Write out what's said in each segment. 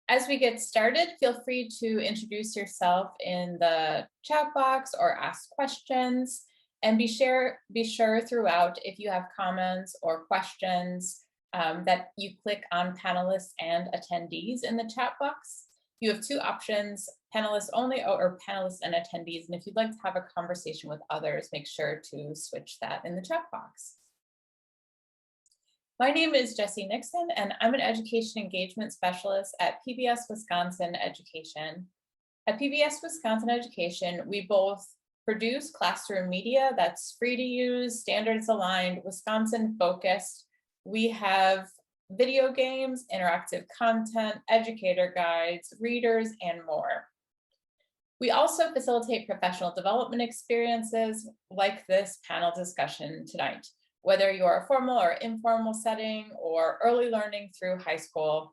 As we get started, feel free to introduce yourself in the chat box or ask questions. And be sure throughout, if you have comments or questions, that you click on panelists and attendees in the chat box. You have two options, panelists only or panelists and attendees. And if you'd like to have a conversation with others, make sure to switch that in the chat box. My name is Jessie Nixon, and I'm an education engagement specialist at PBS Wisconsin Education. At PBS Wisconsin Education, we both produce classroom media that's free to use, standards aligned, Wisconsin focused. We have video games, interactive content, educator guides, readers, and more. We also facilitate professional development experiences like this panel discussion tonight. Whether you're a formal or informal setting or early learning through high school,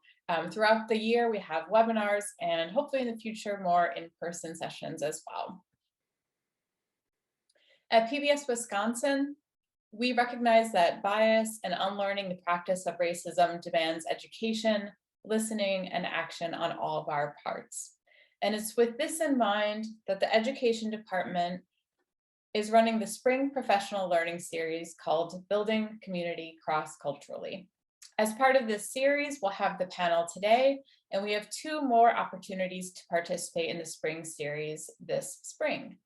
throughout the year we have webinars and hopefully in the future more in-person sessions as well. At PBS Wisconsin, we recognize that bias and unlearning the practice of racism demands education, listening, and action on all of our parts. And it's with this in mind that the Education Department is running the Spring Professional Learning Series called Building Community Cross-Culturally. As part of this series, we'll have the panel today, and we have two more opportunities to participate in the Spring Series this spring.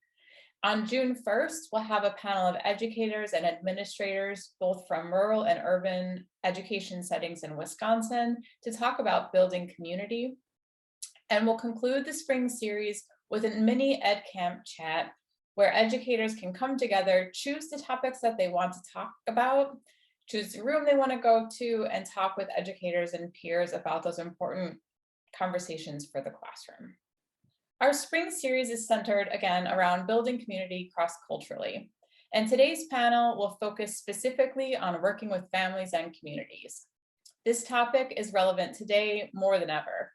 On June 1st, we'll have a panel of educators and administrators, both from rural and urban education settings in Wisconsin, to talk about building community. And we'll conclude the Spring Series with a mini Ed Camp chat where educators can come together, choose the topics that they want to talk about, choose the room they want to go to, and talk with educators and peers about those important conversations for the classroom. Our spring series is centered again around building community cross-culturally. And today's panel will focus specifically on working with families and communities. This topic is relevant today more than ever.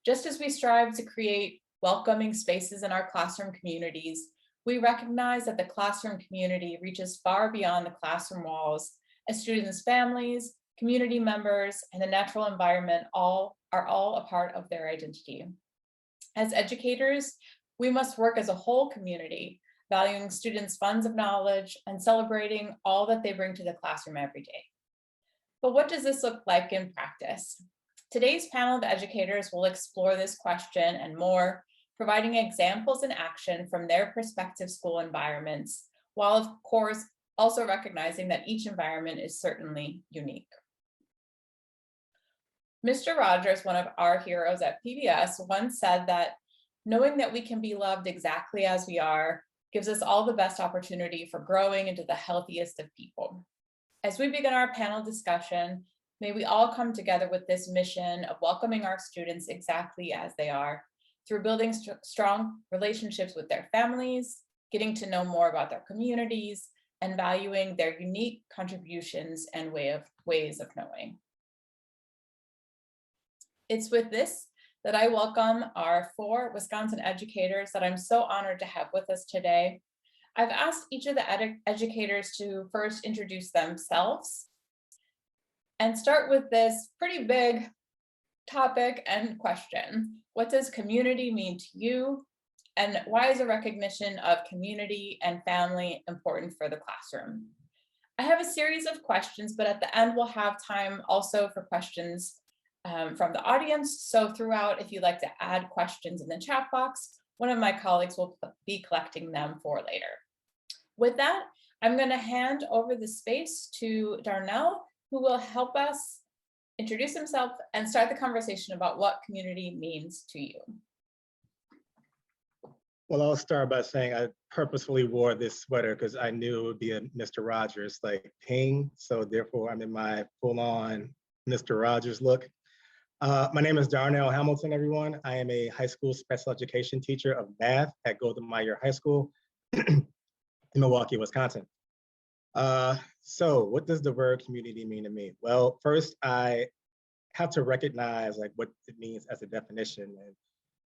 Just as we strive to create welcoming spaces in our classroom communities, we recognize that the classroom community reaches far beyond the classroom walls, as students' families, community members, and the natural environment are all a part of their identity. As educators, we must work as a whole community, valuing students' funds of knowledge and celebrating all that they bring to the classroom every day. But what does this look like in practice? Today's panel of educators will explore this question and more, providing examples in action from their prospective school environments, while of course also recognizing that each environment is certainly unique. Mr. Rogers, one of our heroes at PBS, once said that knowing that we can be loved exactly as we are gives us all the best opportunity for growing into the healthiest of people. As we begin our panel discussion, may we all come together with this mission of welcoming our students exactly as they are, through building strong relationships with their families, getting to know more about their communities, and valuing their unique contributions and ways of knowing. It's with this that I welcome our 4 Wisconsin educators that I'm so honored to have with us today. I've asked each of the educators to first introduce themselves and start with this pretty big topic and question. What does community mean to you? And why is a recognition of community and family important for the classroom? I have a series of questions, but at the end we'll have time also for questions from the audience. So throughout, if you'd like to add questions in the chat box, one of my colleagues will be collecting them for later. With that, I'm going to hand over the space to Darnell, who will help us introduce himself and start the conversation about what community means to you. Well, I'll start by saying I purposefully wore this sweater because I knew it would be a Mr. Rogers like ping. So therefore I'm in my full-on Mr. Rogers look. My name is Darnell Hamilton, everyone. I am a high school special education teacher of math at Golden Meyer High School in Milwaukee, Wisconsin. So what does the word community mean to me? Well, first I have to recognize like what it means as a definition.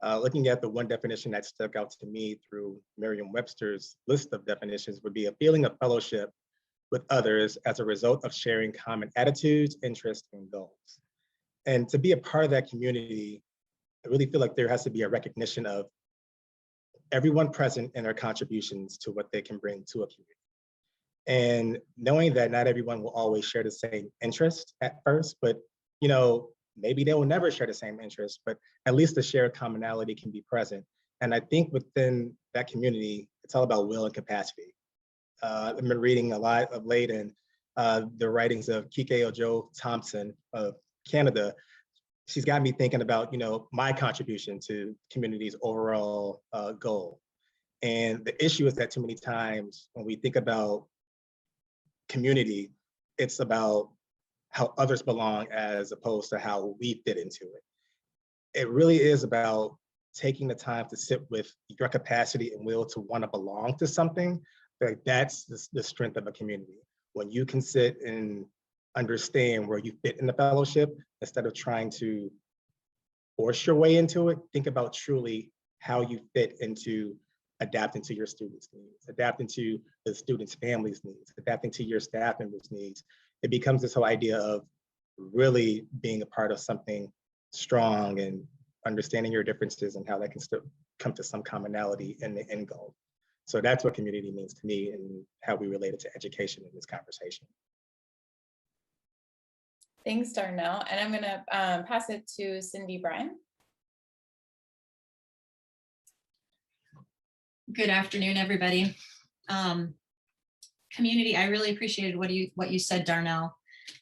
And looking at the one definition that stuck out to me through Merriam-Webster's list of definitions would be a feeling of fellowship with others as a result of sharing common attitudes, interests, and goals. And to be a part of that community I really feel like there has to be a recognition of everyone present and their contributions to what they can bring to a community. And knowing that not everyone will always share the same interest at first, but maybe they will never share the same interest, but at least the shared commonality can be present. And I think within that community, it's all about will and capacity. I've been reading a lot of late and the writings of Kike Ojo Thompson of Canada. She's got me thinking about, my contribution to community's overall goal. And the issue is that too many times when we think about community, it's about how others belong as opposed to how we fit into it. It really is about taking the time to sit with your capacity and will to want to belong to something. Like that's the strength of a community. When you can sit and understand where you fit in the fellowship, instead of trying to force your way into it, think about truly how you fit into adapting to your students' needs, adapting to the students' families' needs, adapting to your staff members' needs. It becomes this whole idea of really being a part of something strong and understanding your differences and how that can still come to some commonality in the end goal. So that's what community means to me and how we relate it to education in this conversation. Thanks, Darnell. And I'm gonna pass it to Cindy Bryant. Good afternoon, everybody. Community, I really appreciated what you said, Darnell.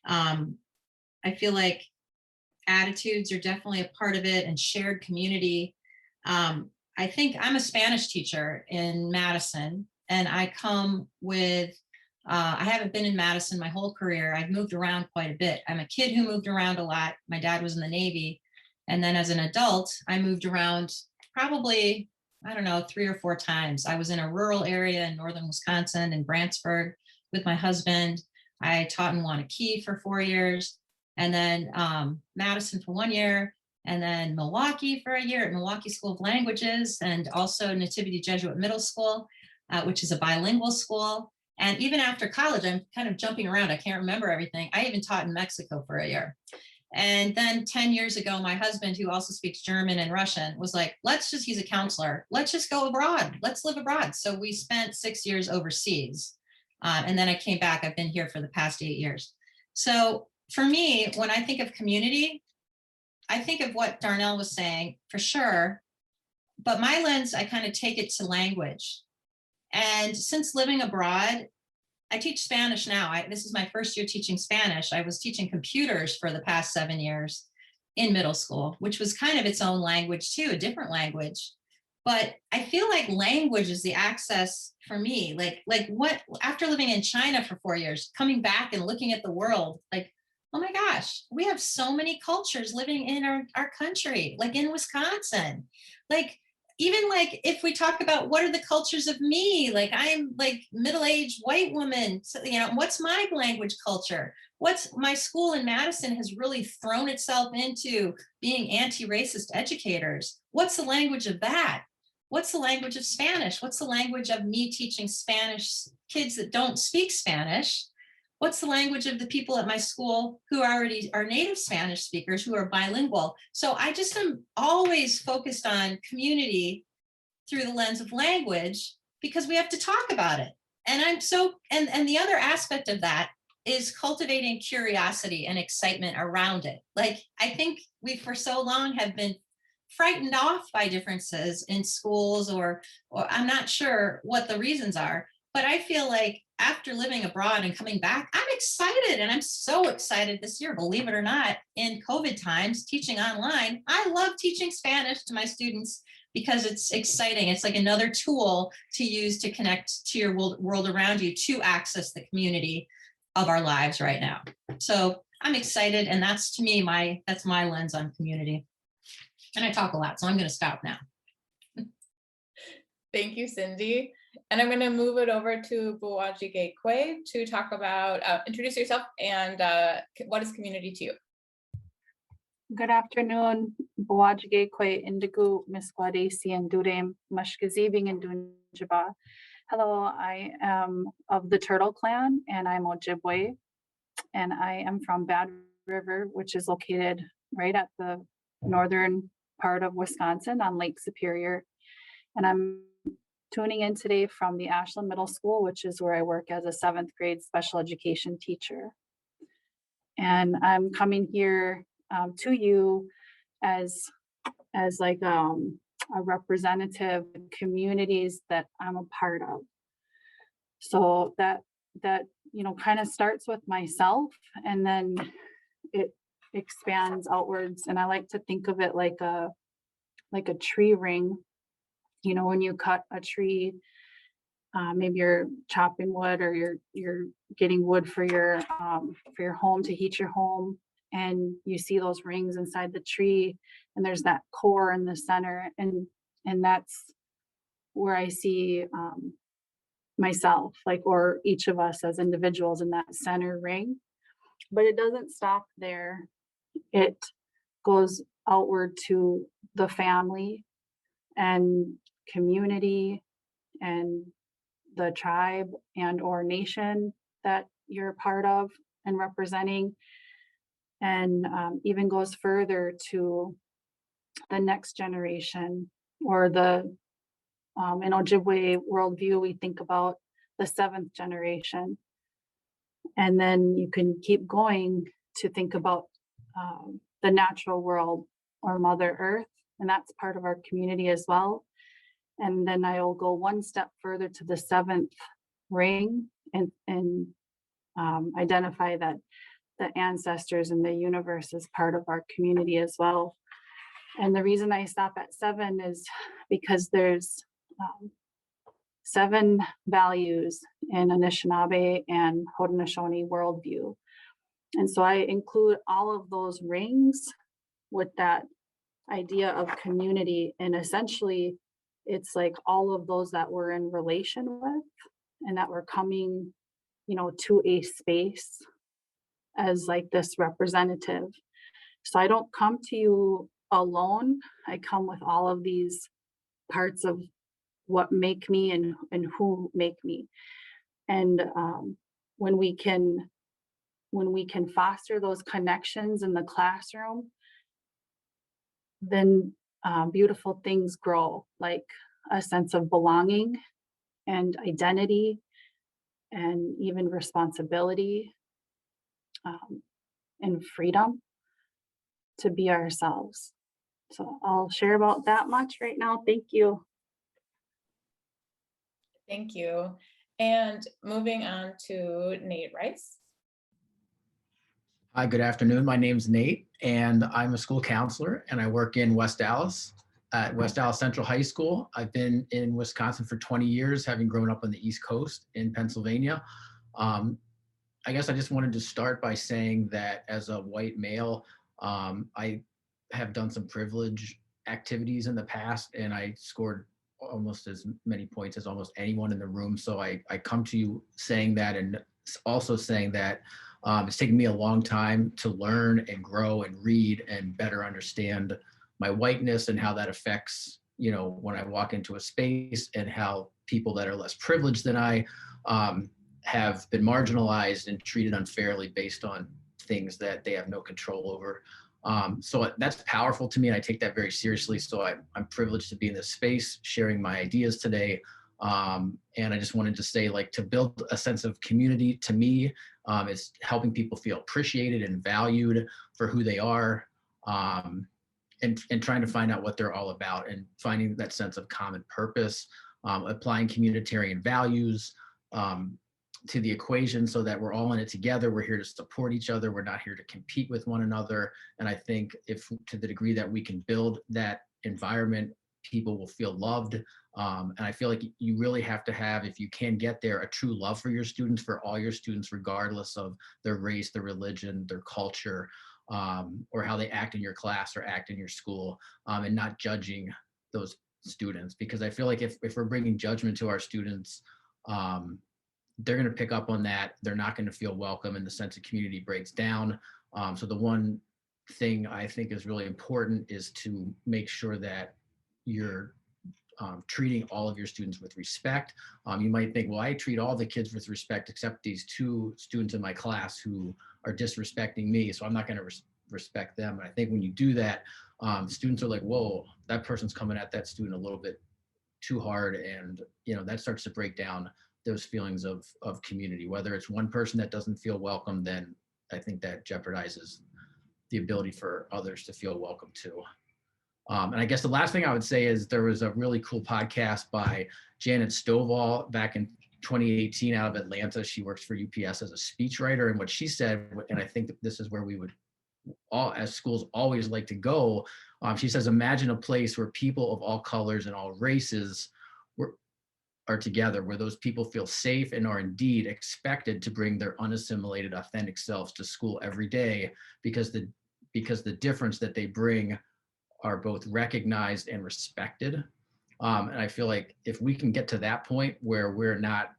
I feel like attitudes are definitely a part of it, and shared community. I think I'm a Spanish teacher in Madison, and I come with, I haven't been in Madison my whole career. I've moved around quite a bit. I'm a kid who moved around a lot. My dad was in the Navy. And then as an adult, I moved around probably, I don't know, 3 or 4 times. I was in a rural area in northern Wisconsin, in Brantsburg, with my husband. I taught in Wanakee for 4 years, and then Madison for 1 year, and then Milwaukee for a year at Milwaukee School of Languages, and also Nativity Jesuit Middle School, which is a bilingual school. And even after college, I'm kind of jumping around. I can't remember everything. I even taught in Mexico for a year. And then 10 years ago, my husband, who also speaks German and Russian, was like, he's a counselor. Let's just go abroad. Let's live abroad. So we spent 6 years overseas. And then I came back. I've been here for the past 8 years. So for me, when I think of community, I think of what Darnell was saying for sure. But my lens, I kind of take it to language. And since living abroad, I teach Spanish now. This is my first year teaching Spanish. I was teaching computers for the past 7 years in middle school, which was kind of its own language too, a different language. But I feel like language is the access for me. Like what, after living in China for 4 years, coming back and looking at the world, like, oh my gosh, we have so many cultures living in our country, like in Wisconsin. Like, even like if we talk about what are the cultures of me, like I'm like middle-aged white woman, so, what's my language culture? What's my school in Madison has really thrown itself into being anti-racist educators. What's the language of that? What's the language of Spanish? What's the language of me teaching Spanish kids that don't speak Spanish? What's the language of the people at my school who already are native Spanish speakers, who are bilingual? So I just am always focused on community through the lens of language, because we have to talk about it. And and the other aspect of that is cultivating curiosity and excitement around it. Like, I think we for so long have been frightened off by differences in schools, or I'm not sure what the reasons are, but I feel like after living abroad and coming back, I'm excited. And I'm so excited this year, believe it or not, in COVID times, teaching online. I love teaching Spanish to my students because it's exciting. It's like another tool to use to connect to your world around you, to access the community of our lives right now. So I'm excited. And that's, to me, that's my lens on community. And I talk a lot, so I'm going to stop now. Thank you, Cindy. And I'm going to move it over to Buwajige Kwe to talk about, introduce yourself and what is community to you? Good afternoon, Buwajige Kwe Indigu Misquadesi and Durem Mashkaziving and Dunjaba. Hello, I am of the Turtle Clan and I'm Ojibwe, and I am from Bad River, which is located right at the northern part of Wisconsin on Lake Superior. And I'm tuning in today from the Ashland Middle School, which is where I work as a 7th grade special education teacher. And I'm coming here to you as like a representative of communities that I'm a part of. So that kind of starts with myself, and then it expands outwards. And I like to think of it like a tree ring. When you cut a tree, maybe you're chopping wood, or you're getting wood for your home, to heat your home, and you see those rings inside the tree, and there's that core in the center, and that's where I see myself, or each of us as individuals in that center ring. But it doesn't stop there. It goes outward to the family and community and the tribe and or nation that you're a part of and representing, and even goes further to the next generation, or the in Ojibwe worldview, we think about the 7th generation. And then you can keep going to think about the natural world, or Mother Earth, and that's part of our community as well. And then I'll go one step further to the 7th ring, and identify that the ancestors and the universe is part of our community as well. And the reason I stop at 7 is because there's 7 values in Anishinaabe and Haudenosaunee worldview. And so I include all of those rings with that idea of community. And essentially, it's like all of those that we're in relation with, and that we're coming, to a space as like this representative. So I don't come to you alone. I come with all of these parts of what make me and who make me. And when we can foster those connections in the classroom, then beautiful things grow, like a sense of belonging and identity, and even responsibility, and freedom to be ourselves. So I'll share about that much right now. Thank you. Thank you. And moving on to Nate Rice. Hi, good afternoon. My name's Nate, and I'm a school counselor, and I work in West Dallas at West Dallas Central High School. I've been in Wisconsin for 20 years, having grown up on the East Coast in Pennsylvania. I guess I just wanted to start by saying that as a white male, I have done some privilege activities in the past, and I scored almost as many points as almost anyone in the room. So I come to you saying that, and also saying that it's taken me a long time to learn and grow and read and better understand my whiteness, and how that affects, when I walk into a space, and how people that are less privileged than I have been marginalized and treated unfairly based on things that they have no control over. So that's powerful to me, and I take that very seriously. So I'm privileged to be in this space sharing my ideas today. And I just wanted to say, to build a sense of community, to me, is helping people feel appreciated and valued for who they are, and trying to find out what they're all about, and finding that sense of common purpose, applying communitarian values to the equation, so that we're all in it together. We're here to support each other. We're not here to compete with one another. And I think if, to the degree that we can build that environment, people will feel loved. And I feel like you really have to have, if you can get there, a true love for your students, for all your students, regardless of their race, their religion, their culture, or how they act in your class or act in your school, and not judging those students. Because I feel like if we're bringing judgment to our students, they're going to pick up on that. They're not going to feel welcome, and the sense of community breaks down. So the one thing I think is really important is to make sure that you're treating all of your students with respect. You might think, well, I treat all the kids with respect except these 2 students in my class who are disrespecting me, so I'm not going to respect them. And I think when you do that, students are like, whoa, that person's coming at that student a little bit too hard. And, that starts to break down those feelings of community. Whether it's one person that doesn't feel welcome, then I think that jeopardizes the ability for others to feel welcome too. And I guess the last thing I would say is there was a really cool podcast by Janet Stovall back in 2018 out of Atlanta. She works for UPS as a speechwriter. And what she said, and I think that this is where we would all, as schools, always like to go. She says, imagine a place where people of all colors and all races are together, where those people feel safe and are indeed expected to bring their unassimilated, authentic selves to school every day, because the difference that they bring are both recognized and respected. And I feel like if we can get to that point where we're not,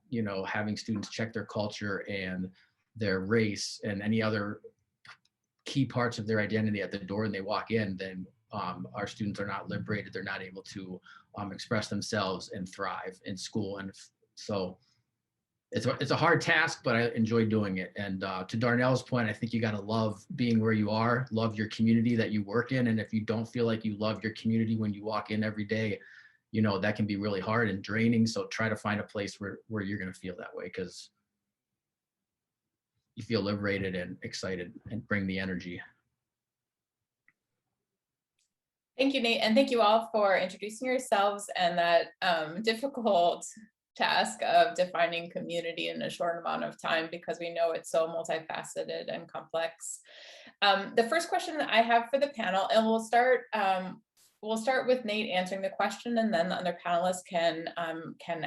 having students check their culture and their race and any other key parts of their identity at the door and they walk in, then our students are not liberated. They're not able to express themselves and thrive in school. And so it's a hard task, but I enjoy doing it. And to Darnell's point, I think you got to love being where you are, love your community that you work in. And if you don't feel like you love your community when you walk in every day, that can be really hard and draining. So try to find a place where you're going to feel that way, because you feel liberated and excited and bring the energy. Thank you, Nate. And thank you all for introducing yourselves and that difficult task of defining community in a short amount of time, because we know it's so multifaceted and complex. The first question that I have for the panel, and we'll start with Nate answering the question, and then the other panelists can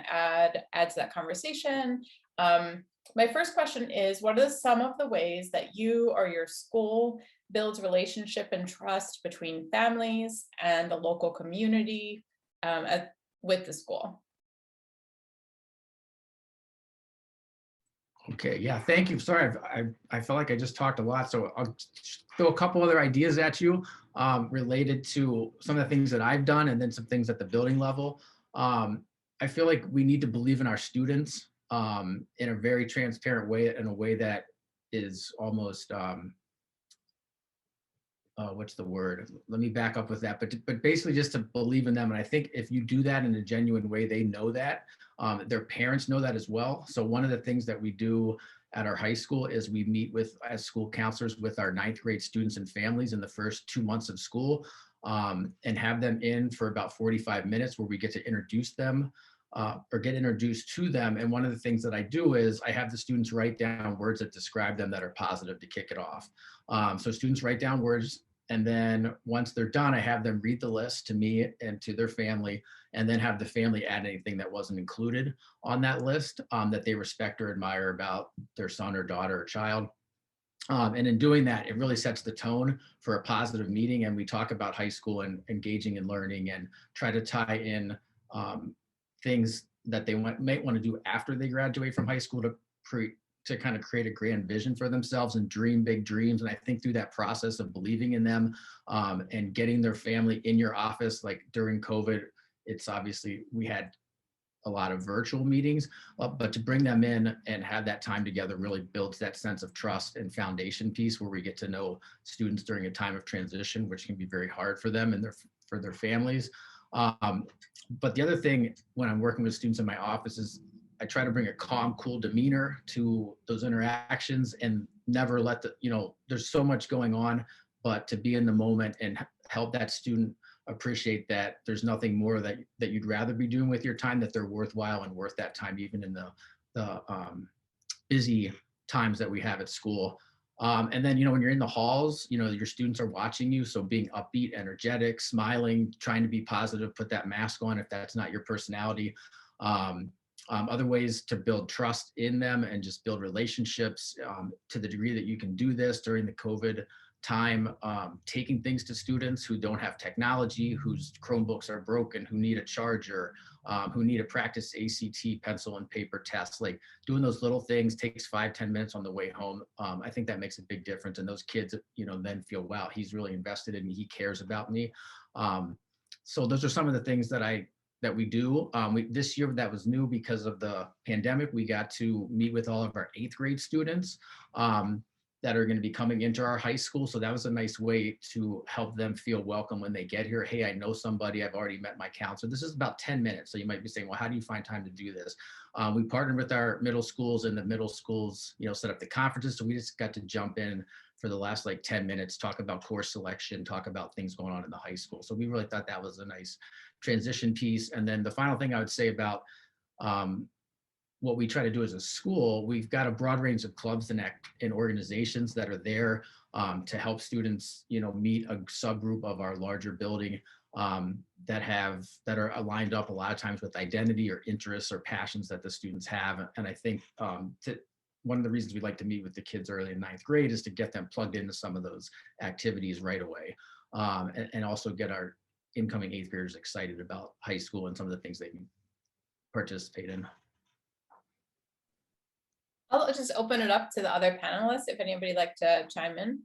add to that conversation. My first question is, what are some of the ways that you or your school builds relationship and trust between families and the local community with the school? Okay, yeah, thank you. Sorry, I feel like I just talked a lot, so I'll throw a couple other ideas at you related to some of the things that I've done, and then some things at the building level. I feel like we need to believe in our students in a very transparent way, in a way that is almost, what's the word? Let me back up with that, but basically just to believe in them. And I think if you do that in a genuine way, they know that. Their parents know that as well. So one of the things that we do at our high school is we meet as school counselors with our 9th grade students and families in the first 2 months of school, and have them in for about 45 minutes where we get to introduce them or get introduced to them. And one of the things that I do is I have the students write down words that describe them that are positive to kick it off. So students write down words, and then once they're done, I have them read the list to me and to their family, and then have the family add anything that wasn't included on that list that they respect or admire about their son or daughter or child. And in doing that, it really sets the tone for a positive meeting. And we talk about high school and engaging in learning, and try to tie in things that they might want to do after they graduate from high school to kind of create a grand vision for themselves and dream big dreams. And I think through that process of believing in them and getting their family in your office, like during COVID, it's obviously we had a lot of virtual meetings, but to bring them in and have that time together really builds that sense of trust and foundation piece where we get to know students during a time of transition, which can be very hard for them and for their families. But the other thing when I'm working with students in my office is I try to bring a calm, cool demeanor to those interactions, and never let there's so much going on, but to be in the moment and help that student appreciate that there's nothing more that you'd rather be doing with your time, that they're worthwhile and worth that time, even in the busy times that we have at school. And then, when you're in the halls, your students are watching you. So being upbeat, energetic, smiling, trying to be positive, put that mask on if that's not your personality. Other ways to build trust in them and just build relationships to the degree that you can do this during the COVID time, taking things to students who don't have technology, whose Chromebooks are broken, who need a charger, who need to practice ACT pencil and paper tests. Like doing those little things takes 5-10 minutes on the way home. I think that makes a big difference. And those kids, then feel, wow, he's really invested in me. He cares about me. So those are some of the things that we do. This year that was new because of the pandemic. We got to meet with all of our 8th grade students. that are going to be coming into our high school. So that was a nice way to help them feel welcome when they get here. Hey, I know somebody, I've already met my counselor. This is about 10 minutes. So you might be saying, well, how do you find time to do this? We partnered with our middle schools, and the middle schools, set up the conferences. So we just got to jump in for the last like 10 minutes, talk about course selection, talk about things going on in the high school. So we really thought that was a nice transition piece. And then the final thing I would say about what we try to do as a school, we've got a broad range of clubs and organizations that are there to help students, meet a subgroup of our larger building that are aligned up a lot of times with identity or interests or passions that the students have. And I think one of the reasons we like to meet with the kids early in 9th grade is to get them plugged into some of those activities right away, and also get our incoming 8th graders excited about high school and some of the things they can participate in. I'll just open it up to the other panelists if anybody would like to chime in.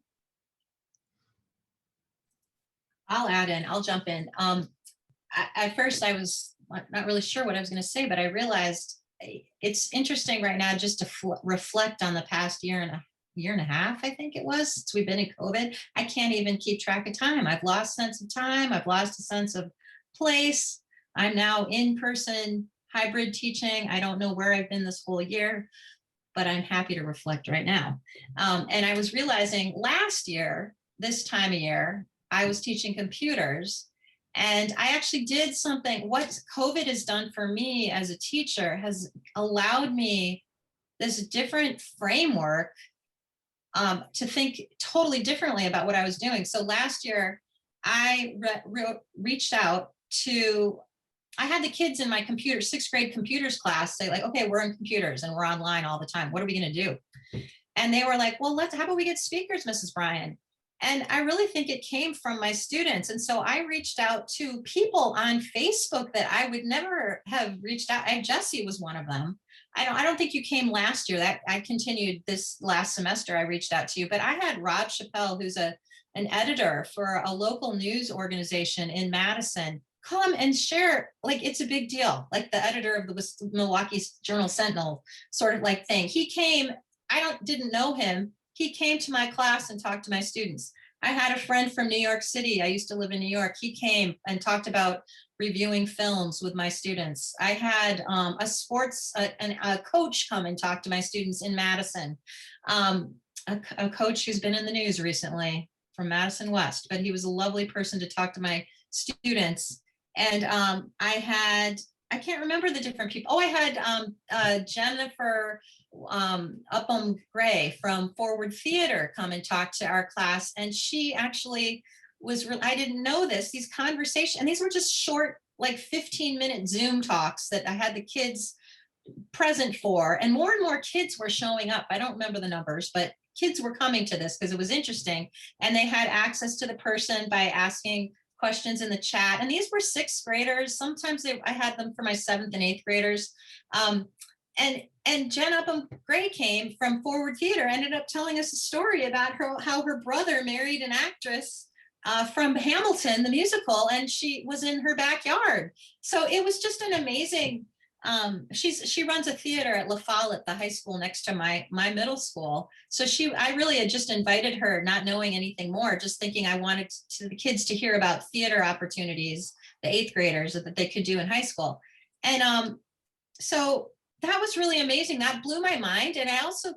I'll add in, I'll jump in. At first I was not really sure what I was going to say, but I realized it's interesting right now just to reflect on the past year and a half, I think it was, since we've been in COVID. I can't even keep track of time. I've lost sense of time. I've lost a sense of place. I'm now in-person hybrid teaching. I don't know where I've been this whole year, but I'm happy to reflect right now. And I was realizing last year, this time of year, I was teaching computers, and I actually did something. What COVID has done for me as a teacher has allowed me this different framework to think totally differently about what I was doing. So last year, I reached out to, I had the kids in my 6th grade computers class say like, okay, we're in computers and we're online all the time. What are we going to do? And they were like, well, how about we get speakers, Mrs. Bryant? And I really think it came from my students. And so I reached out to people on Facebook that I would never have reached out. Jessie was one of them. I don't think you came last year. That I continued this last semester. I reached out to you, but I had Rob Chappelle, who's an editor for a local news organization in Madison, come and share, like, it's a big deal, like the editor of the Milwaukee Journal Sentinel sort of like thing. He came, didn't know him. He came to my class and talked to my students. I had a friend from New York City. I used to live in New York. He came and talked about reviewing films with my students. I had a coach come and talk to my students in Madison. A coach who's been in the news recently from Madison West, but he was a lovely person to talk to my students. And I can't remember the different people. Oh, I had Jennifer Upham Gray from Forward Theater come and talk to our class. And she actually I didn't know this, these conversations, and these were just short, like 15-minute Zoom talks that I had the kids present for. And more kids were showing up. I don't remember the numbers, but kids were coming to this because it was interesting. And they had access to the person by asking questions in the chat. And these were 6th graders. Sometimes I had them for my 7th and 8th graders. And Jen Upham Gray came from Forward Theater, ended up telling us a story about how her brother married an actress from Hamilton, the musical, and she was in her backyard. So it was just an amazing, she runs a theater at La Follette, the high school next to my middle school. So I really had just invited her, not knowing anything more, just thinking I wanted the kids to hear about theater opportunities, the 8th graders, that they could do in high school. And so that was really amazing. That blew my mind. And I also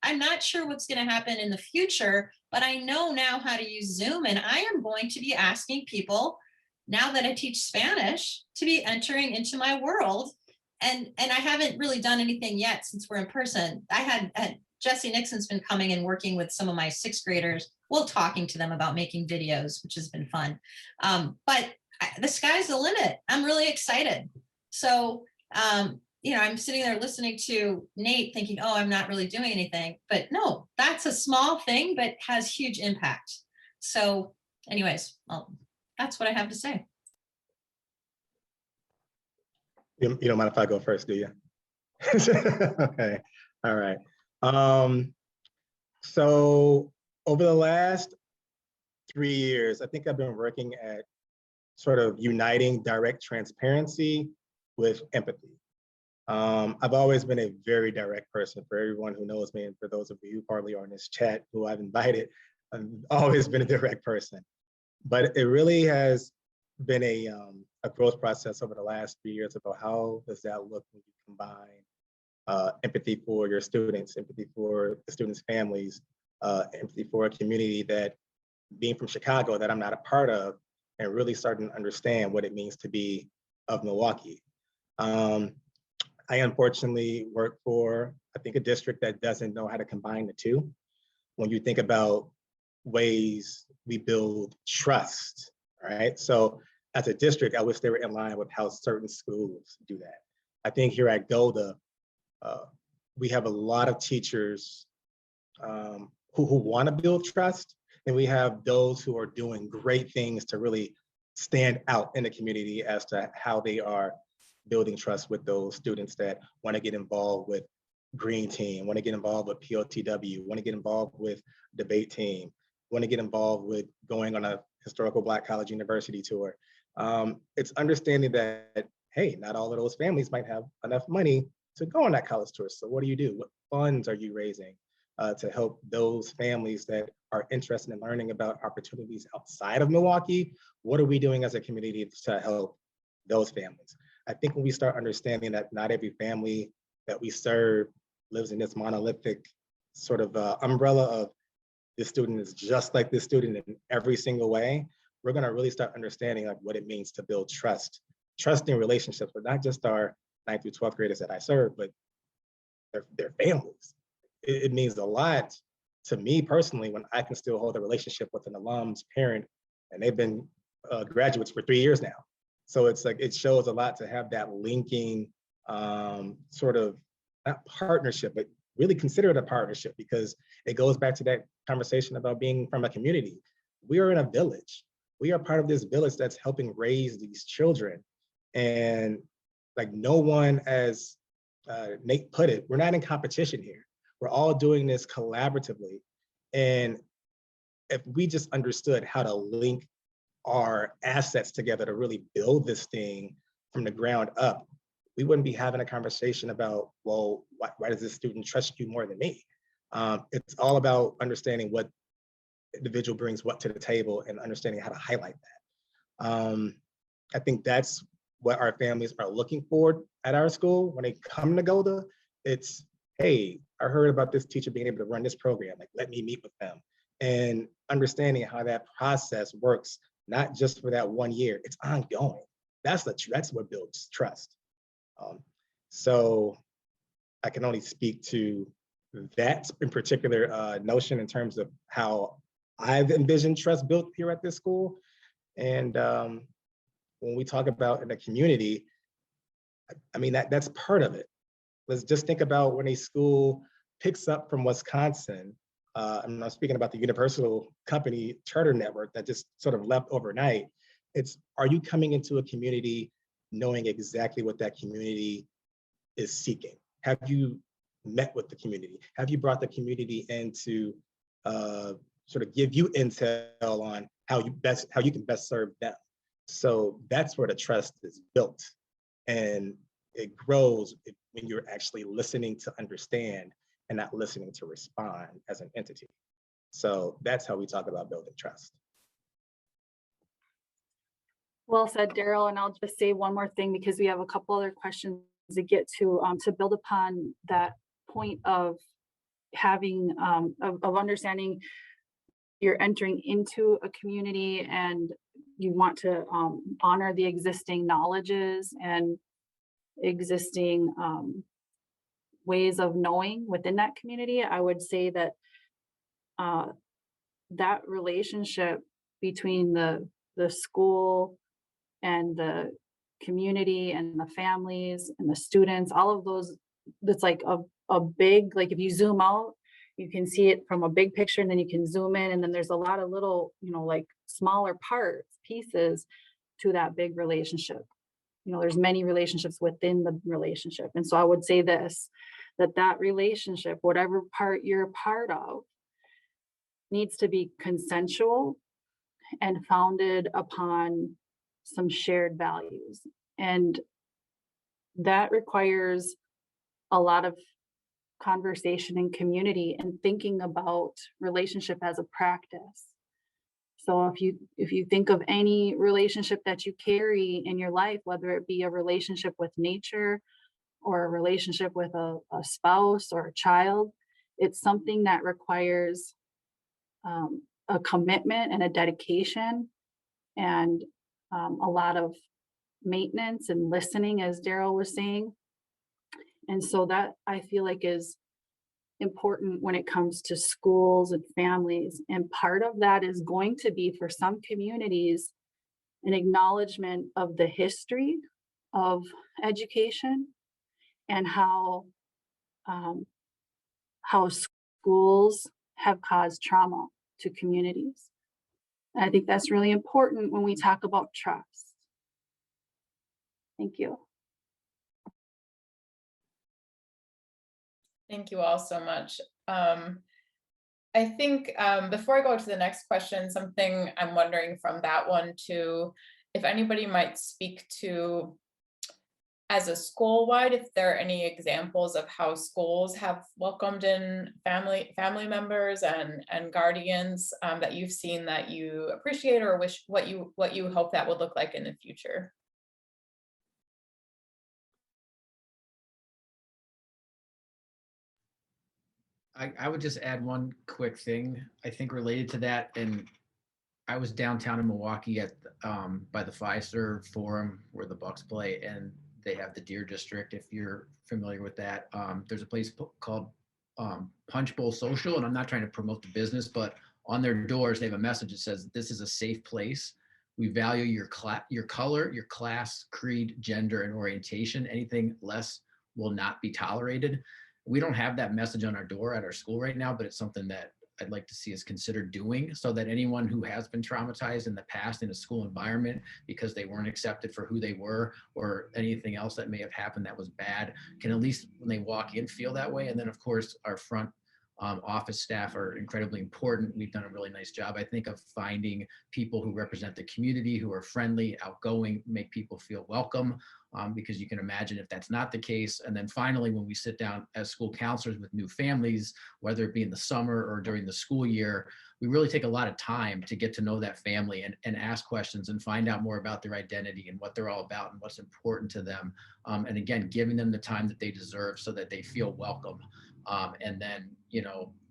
I'm not sure what's going to happen in the future, but I know now how to use Zoom. And I am going to be asking people, now that I teach Spanish, to be entering into my world. And I haven't really done anything yet since we're in person. I had Jessie Nixon's been coming and working with some of my 6th graders, talking to them about making videos, which has been fun. But the sky's the limit. I'm really excited. So, I'm sitting there listening to Nate thinking, oh, I'm not really doing anything, but no, that's a small thing, but has huge impact. So anyways, that's what I have to say. You don't mind if I go first, do you? Okay, all right. So over the last 3 years, I think I've been working at sort of uniting direct transparency with empathy. I've always been a very direct person. For everyone who knows me, and for those of you who probably are in this chat who I've invited, I've always been a direct person. But it really has been a growth process over the last 3 years about how does that look when you combine empathy for your students, empathy for the students' families, empathy for a community that, being from Chicago, that I'm not a part of, and really starting to understand what it means to be of Milwaukee. I unfortunately work for, I think, a district that doesn't know how to combine the two. When you think about ways we build trust, right? So as a district, I wish they were in line with how certain schools do that. I think here at Golda, we have a lot of teachers who want to build trust, and we have those who are doing great things to really stand out in the community as to how they are building trust with those students that want to get involved with Green Team, want to get involved with POTW, want to get involved with debate team, want to get involved with going on a historical Black college university tour. It's understanding that, hey, not all of those families might have enough money to go on that college tour. So what do? What funds are you raising to help those families that are interested in learning about opportunities outside of Milwaukee? What are we doing as a community to help those families? I think when we start understanding that not every family that we serve lives in this monolithic sort of umbrella of this student is just like this student in every single way, we're gonna really start understanding like what it means to build trusting relationships with not just our 9th through 12th graders that I serve, but their families. It means a lot to me personally when I can still hold a relationship with an alum's parent, and they've been graduates for 3 years now. So it's like, it shows a lot to have that linking sort of, not partnership, but really consider it a partnership, because it goes back to that conversation about being from a community. We are in a village. We are part of this village that's helping raise these children. And like no one, as Nate put it, we're not in competition here. We're all doing this collaboratively. And if we just understood how to link our assets together to really build this thing from the ground up, we wouldn't be having a conversation about, well, why does this student trust you more than me? It's all about understanding what individual brings what to the table and understanding how to highlight that. I think that's what our families are looking for at our school. When they come to Golda, it's, hey, I heard about this teacher being able to run this program, like let me meet with them. And understanding how that process works, not just for that 1 year, it's ongoing. That's what builds trust. So I can only speak to that in particular notion in terms of how I've envisioned trust built here at this school. And when we talk about in the community, I mean, that's part of it. Let's just think about when a school picks up from Wisconsin. I'm not speaking about the Universal Company charter network that just sort of left overnight. It's, are you coming into a community knowing exactly what that community is seeking? Have you met with the community? Have you brought the community in to sort of give you intel on how you can best serve them? So that's where the trust is built. And it grows when you're actually listening to understand and not listening to respond as an entity. So that's how we talk about building trust. Well said, Daryl. And I'll just say one more thing because we have a couple other questions to get to build upon that point of having of understanding you're entering into a community and you want to honor the existing knowledges and existing ways of knowing within that community. I would say that that relationship between the school and the community and the families and the students, all of those, that's like a big, like if you zoom out, you can see it from a big picture and then you can zoom in and then there's a lot of little, like smaller parts, pieces to that big relationship. There's many relationships within the relationship. And so I would say this, that relationship, whatever part you're a part of, needs to be consensual and founded upon some shared values. And that requires a lot of conversation and community and thinking about relationship as a practice. So if you think of any relationship that you carry in your life, whether it be a relationship with nature or a relationship with a spouse or a child, it's something that requires a commitment and a dedication and a lot of maintenance and listening, as Daryl was saying. And so that I feel like is important when it comes to schools and families. And part of that is going to be for some communities an acknowledgement of the history of education and um, how schools have caused trauma to communities. And I think that's really important when we talk about trust. Thank you. Thank you all so much. I think before I go to the next question, something I'm wondering from that one too, if anybody might speak to, as a school-wide, if there are any examples of how schools have welcomed in family members and guardians that you've seen that you appreciate, or wish what you hope that would look like in the future. I would just add one quick thing, I think related to that. And I was downtown in Milwaukee at by the Fiserv Forum where the Bucks play, and they have the Deer District. If you're familiar with that, there's a place called Punch Bowl Social, and I'm not trying to promote the business, but on their doors they have a message that says, "This is a safe place. We value your color, your class, creed, gender, and orientation. Anything less will not be tolerated." We don't have that message on our door at our school right now, but it's something that I'd like to see us consider doing, so that anyone who has been traumatized in the past in a school environment because they weren't accepted for who they were or anything else that may have happened that was bad can, at least when they walk in, feel that way. And then of course our front office staff are incredibly important. We've done a really nice job, I think, of finding people who represent the community, who are friendly, outgoing, make people feel welcome, because you can imagine if that's not the case. And then finally, when we sit down as school counselors with new families, whether it be in the summer or during the school year, we really take a lot of time to get to know that family and ask questions and find out more about their identity and what they're all about and what's important to them. And again, giving them the time that they deserve so that they feel welcome. And then,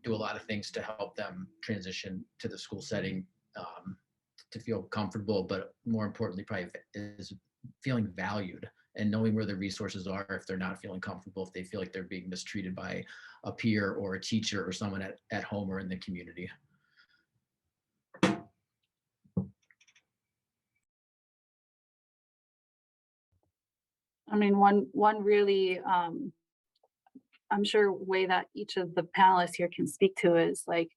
do a lot of things to help them transition to the school setting, to feel comfortable, but more importantly, probably is feeling valued and knowing where the resources are if they're not feeling comfortable, if they feel like they're being mistreated by a peer or a teacher or someone at home or in the community. I mean, one really, I'm sure way that each of the panelists here can speak to is like,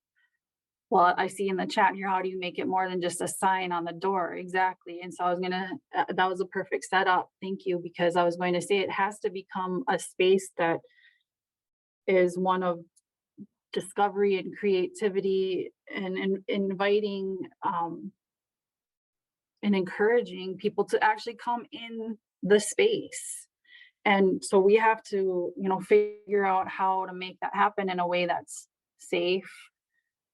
well, I see in the chat here, how do you make it more than just a sign on the door? Exactly. And so I was that was a perfect setup. Thank you, because I was going to say it has to become a space that is one of discovery and creativity and inviting and encouraging people to actually come in the space. And so we have to, figure out how to make that happen in a way that's safe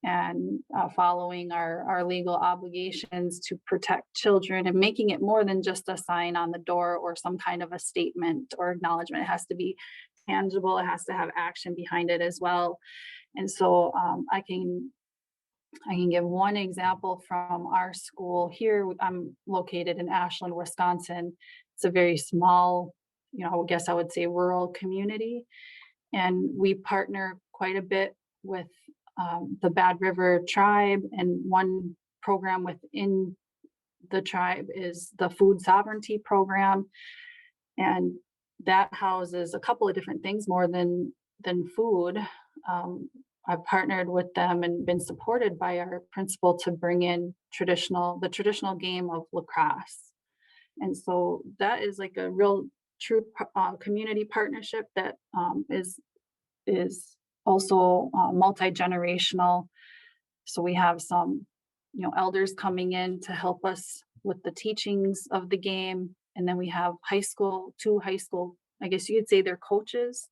and following our legal obligations to protect children, and making it more than just a sign on the door or some kind of a statement or acknowledgement. It has to be tangible. It has to have action behind it as well. And so I can give one example from our school here. I'm located in Ashland, Wisconsin. It's a very small, I guess I would say rural community. And we partner quite a bit with the Bad River tribe. And one program within the tribe is the food sovereignty program. And that houses a couple of different things more than food. I've partnered with them and been supported by our principal to bring in the traditional game of lacrosse. And so that is like a real true community partnership that is also multi-generational. So we have some, elders coming in to help us with the teachings of the game. And then we have two high school I guess you could say they're coaches,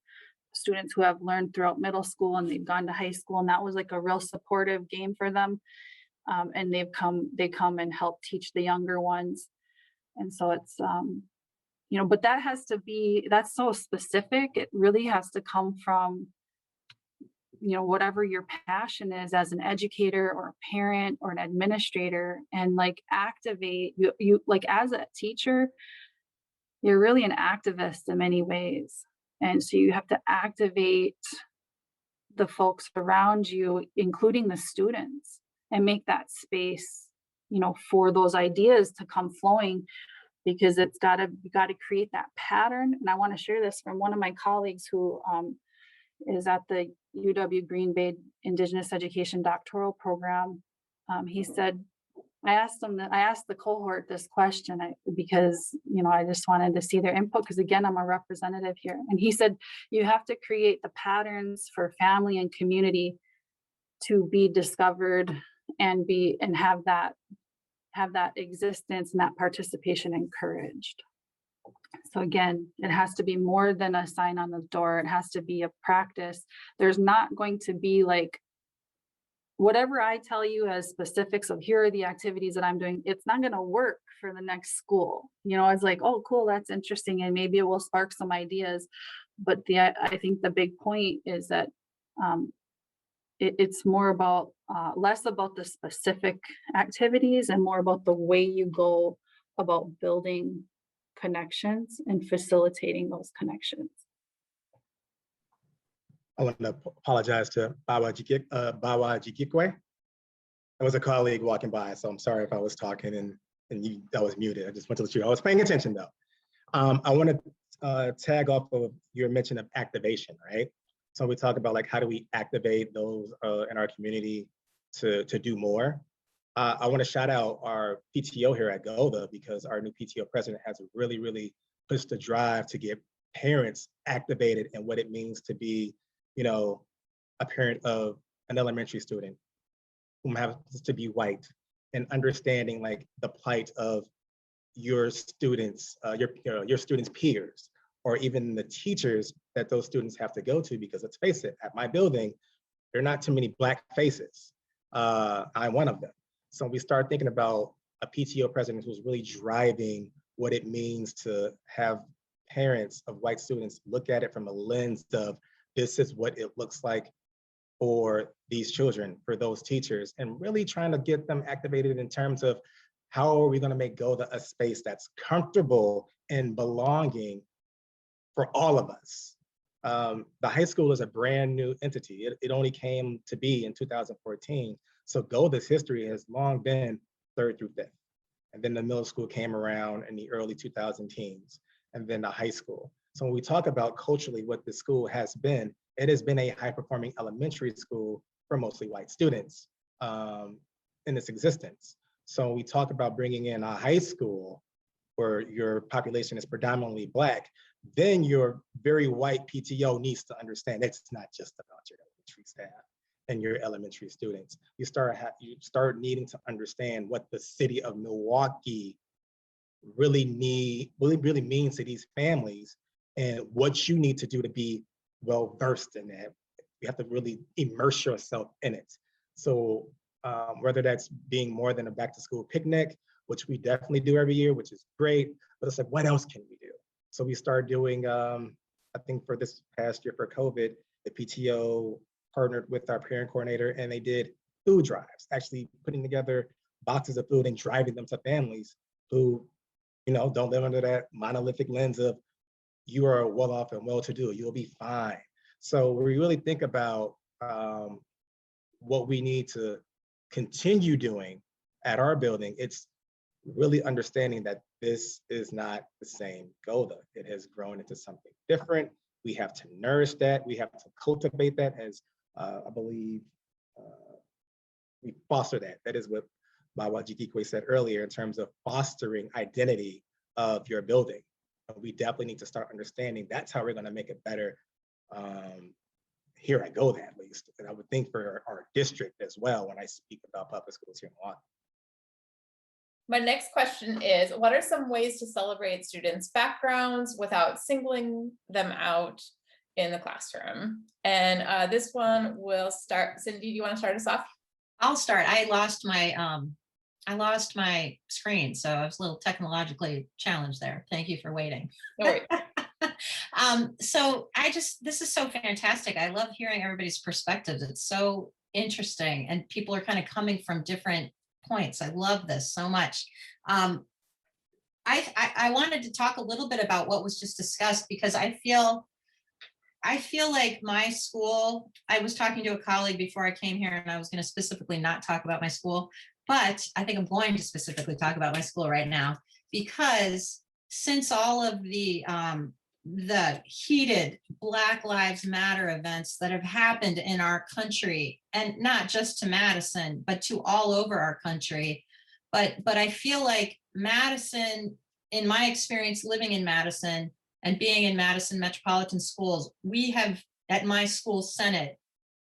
students who have learned throughout middle school and they've gone to high school, and that was like a real supportive game for them. And they come and help teach the younger ones. And so it's, but that's so specific. It really has to come from, whatever your passion is as an educator or a parent or an administrator, and like activate you like as a teacher, you're really an activist in many ways. And so you have to activate the folks around you, including the students, and make that space, for those ideas to come flowing, because you got to create that pattern. And I want to share this from one of my colleagues who is at the UW Green Bay Indigenous Education Doctoral Program. He said, I asked the cohort this question because, I just wanted to see their input, because again, I'm a representative here. And he said, you have to create the patterns for family and community to be discovered and have that existence and that participation encouraged. So again, it has to be more than a sign on the door. It has to be a practice. There's not going to be like, whatever I tell you as specifics of here are the activities that I'm doing, it's not going to work for the next school. It's like, oh, cool, that's interesting. And maybe it will spark some ideas. But I think the big point is that it's more about, less about the specific activities and more about the way you go about building connections and facilitating those connections. I want to apologize to Bawa Jikikwe. There was a colleague walking by, so I'm sorry if I was talking and I was muted. I just want to let you know I was paying attention though. I want to tag off of your mention of activation, right? So we talk about like, how do we activate those in our community to do more? I want to shout out our PTO here at GOLDA, because our new PTO president has really, really pushed the drive to get parents activated in what it means to be, a parent of an elementary student whom happens to be white, and understanding like the plight of your students, your students' peers, or even the teachers that those students have to go to, because let's face it, at my building, there are not too many Black faces. I'm one of them. So we start thinking about a PTO president who's really driving what it means to have parents of white students look at it from a lens of, this is what it looks like for these children, for those teachers, and really trying to get them activated in terms of how are we going to make GOLDA a space that's comfortable and belonging for all of us. The high school is a brand new entity. It only came to be in 2014. So GOLDA's history has long been 3rd through 5th. And then the middle school came around in the early 2010s, and then the high school. So when we talk about culturally what the school has been, it has been a high-performing elementary school for mostly white students in its existence. So when we talk about bringing in a high school where your population is predominantly Black, then your very white PTO needs to understand it's not just about your elementary staff and your elementary students. You start needing to understand what the city of Milwaukee really means to these families, and what you need to do to be well versed in that. You have to really immerse yourself in it. So whether that's being more than a back to school picnic, which we definitely do every year, which is great, but it's like, what else can we do? So we started doing, I think for this past year for COVID, the PTO partnered with our parent coordinator, and they did food drives, actually putting together boxes of food and driving them to families who, don't live under that monolithic lens of you are well off and well-to-do, you'll be fine. So we really think about what we need to continue doing at our building. It's really understanding that this is not the same GOLDA. It has grown into something different. We have to nourish that. We have to cultivate that, as I believe we foster that. That is what Bawa Jikikwe said earlier in terms of fostering identity of your building. We definitely need to start understanding that's how we're going to make it better here at GOLDA, at least. And I would think for our district as well when I speak about public schools here in Milwaukee. My next question is, what are some ways to celebrate students' backgrounds without singling them out in the classroom? And this one will start. Cindy, do you want to start us off? I'll start. I lost my screen, so I was a little technologically challenged there. Thank you for waiting. No worries. So this is so fantastic. I love hearing everybody's perspectives. It's so interesting, and people are kind of coming from different points. I love this so much. I wanted to talk a little bit about what was just discussed, because I feel like my school, I was talking to a colleague before I came here, and I was going to specifically not talk about my school, but I think I'm going to specifically talk about my school right now, because since all of the heated Black Lives Matter events that have happened in our country, and not just to Madison, but to all over our country. But I feel like Madison, in my experience living in Madison and being in Madison Metropolitan Schools, we have, at my school Senate,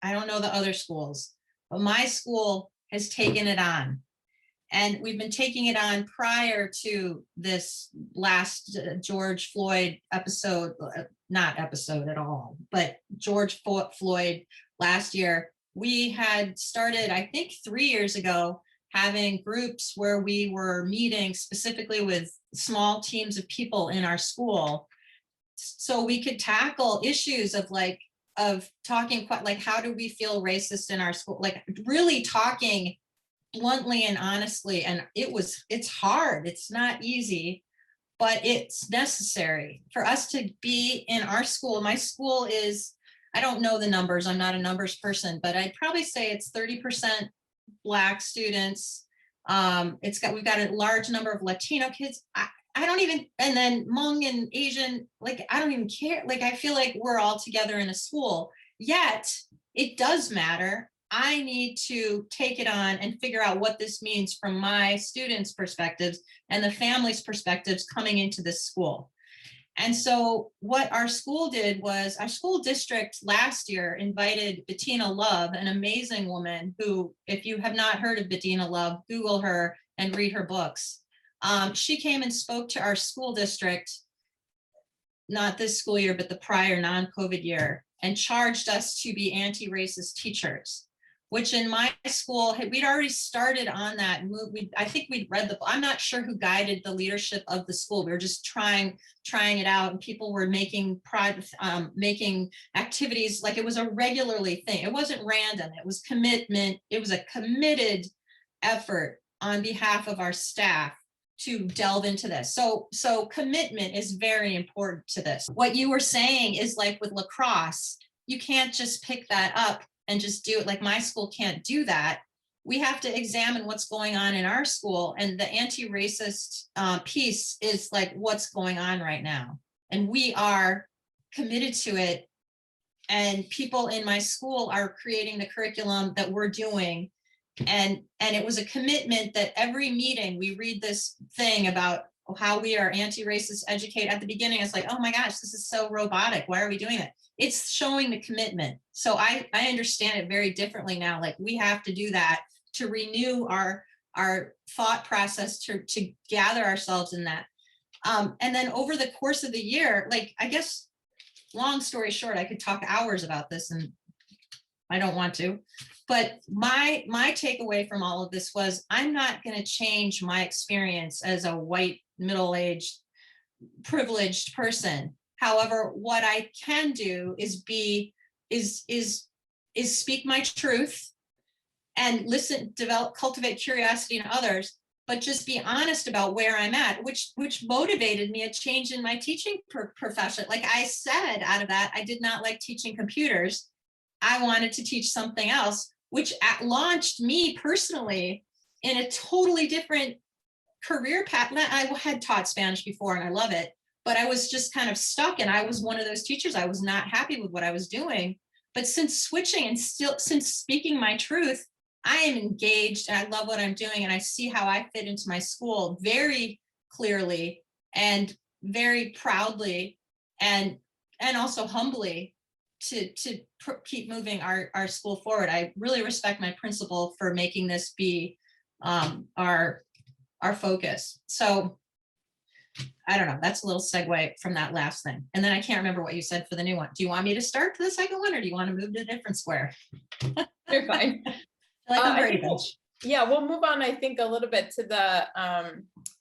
I don't know the other schools, but my school has taken it on. And we've been taking it on prior to this last George Floyd episode, not episode at all, but George Floyd last year. We had started, I think 3 years ago, having groups where we were meeting specifically with small teams of people in our school, so we could tackle issues of talking, like, how do we feel racist in our school? Like, really talking bluntly and honestly. And it's hard. It's not easy, but it's necessary for us to be in our school. My school is, I don't know the numbers. I'm not a numbers person, but I'd probably say it's 30% Black students. We've got a large number of Latino kids. I don't even, and then Hmong and Asian, like, I don't even care. Like, I feel like we're all together in a school, yet it does matter. I need to take it on and figure out what this means from my students' perspectives and the family's perspectives coming into this school. And so what our school did was, our school district last year invited Bettina Love, an amazing woman who, if you have not heard of Bettina Love, Google her and read her books. She came and spoke to our school district, not this school year, but the prior non-COVID year, and charged us to be anti-racist teachers, which in my school, we'd already started on that. I think we'd read I'm not sure who guided the leadership of the school. We were just trying it out, and people were making activities like it was a regularly thing. It wasn't random. It was commitment. It was a committed effort on behalf of our staff to delve into this. So commitment is very important to this. What you were saying is, like with lacrosse, you can't just pick that up and just do it. Like, my school can't do that. We have to examine what's going on in our school, and the anti-racist piece is like what's going on right now. And we are committed to it. And people in my school are creating the curriculum that we're doing. And it was a commitment that every meeting we read this thing about how we are anti-racist educate. At the beginning, it's like, oh my gosh, this is so robotic. Why are we doing it? It's showing the commitment. So I understand it very differently now. Like, we have to do that to renew our thought process, to gather ourselves in that. And then over the course of the year, like, I guess, long story short, I could talk hours about this, and I don't want to. But my takeaway from all of this was, I'm not going to change my experience as a white, middle-aged, privileged person. However, what I can do is speak my truth and listen, cultivate curiosity in others, but just be honest about where I'm at, which motivated me a change in my teaching profession. Like I said, out of that, I did not like teaching computers. I wanted to teach something else, which launched me personally in a totally different career path. I had taught Spanish before and I love it, but I was just kind of stuck, and I was one of those teachers. I was not happy with what I was doing. But since switching and since speaking my truth, I am engaged and I love what I'm doing, and I see how I fit into my school very clearly and very proudly and also humbly to keep moving our school forward. I really respect my principal for making this be our our focus. So I don't know, that's a little segue from that last thing. And then I can't remember what you said for the new one. Do you want me to start the second one, or do you want to move to a different square? You're fine. Like I I'm Brady think we'll- Bunch. Yeah, we'll move on, I think, a little bit to the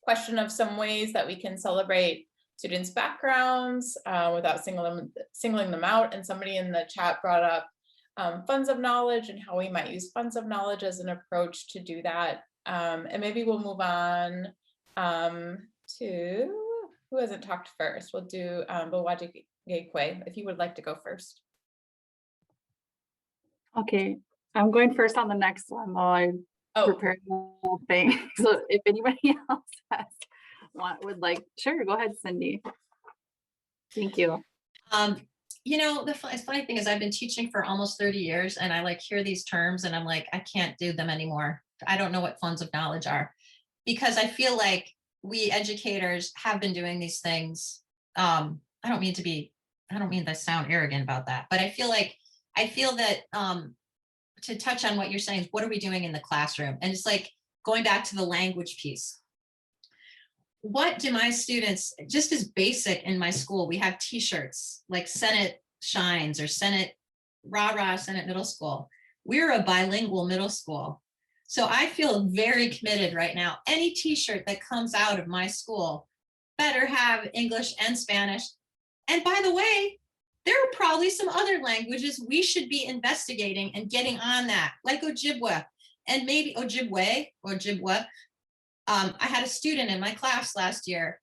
question of some ways that we can celebrate students' backgrounds without singling them out. And somebody in the chat brought up funds of knowledge and how we might use funds of knowledge as an approach to do that. And maybe we'll move on to who hasn't talked first. We'll do Bowajigekwe, if you would like to go first. Okay, I'm going first on the next one while I Oh, prepare the whole thing. So if anybody else would like, sure, go ahead, Cindy. Thank you. You know, the funny thing is I've been teaching for almost 30 years, and I like hear these terms and I'm like, I can't do them anymore. I don't know what funds of knowledge are, because I feel like we educators have been doing these things. I don't mean to sound arrogant about that, but I feel that to touch on what you're saying is, what are we doing in the classroom? And it's like going back to the language piece. What do my students, just as basic in my school, we have t-shirts like Senate Shines or Senate Rah-Rah Senate Middle School. We're a bilingual middle school. So I feel very committed right now. Any t-shirt that comes out of my school better have English and Spanish. And by the way, there are probably some other languages we should be investigating and getting on that, like Ojibwe and maybe Ojibwe or Ojibwe. I had a student in my class last year,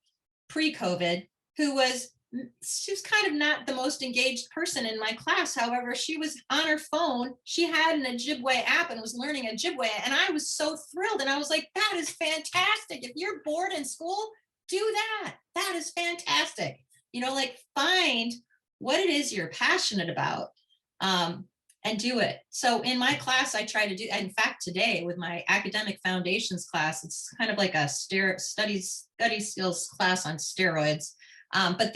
pre-COVID, she was kind of not the most engaged person in my class. However, she was on her phone. She had an Ojibwe app and was learning Ojibwe. And I was so thrilled. And I was like, that is fantastic. If you're bored in school, do that. That is fantastic. You know, like find what it is you're passionate about and do it. So in my class, I try to do, in fact, today with my academic foundations class, it's kind of like a study skills class on steroids. But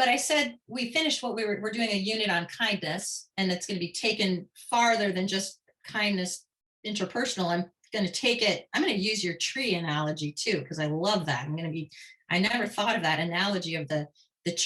I said, we finished what we're doing a unit on kindness, and it's going to be taken farther than just kindness interpersonal. I'm going to use your tree analogy too, because I love that. I never thought of that analogy of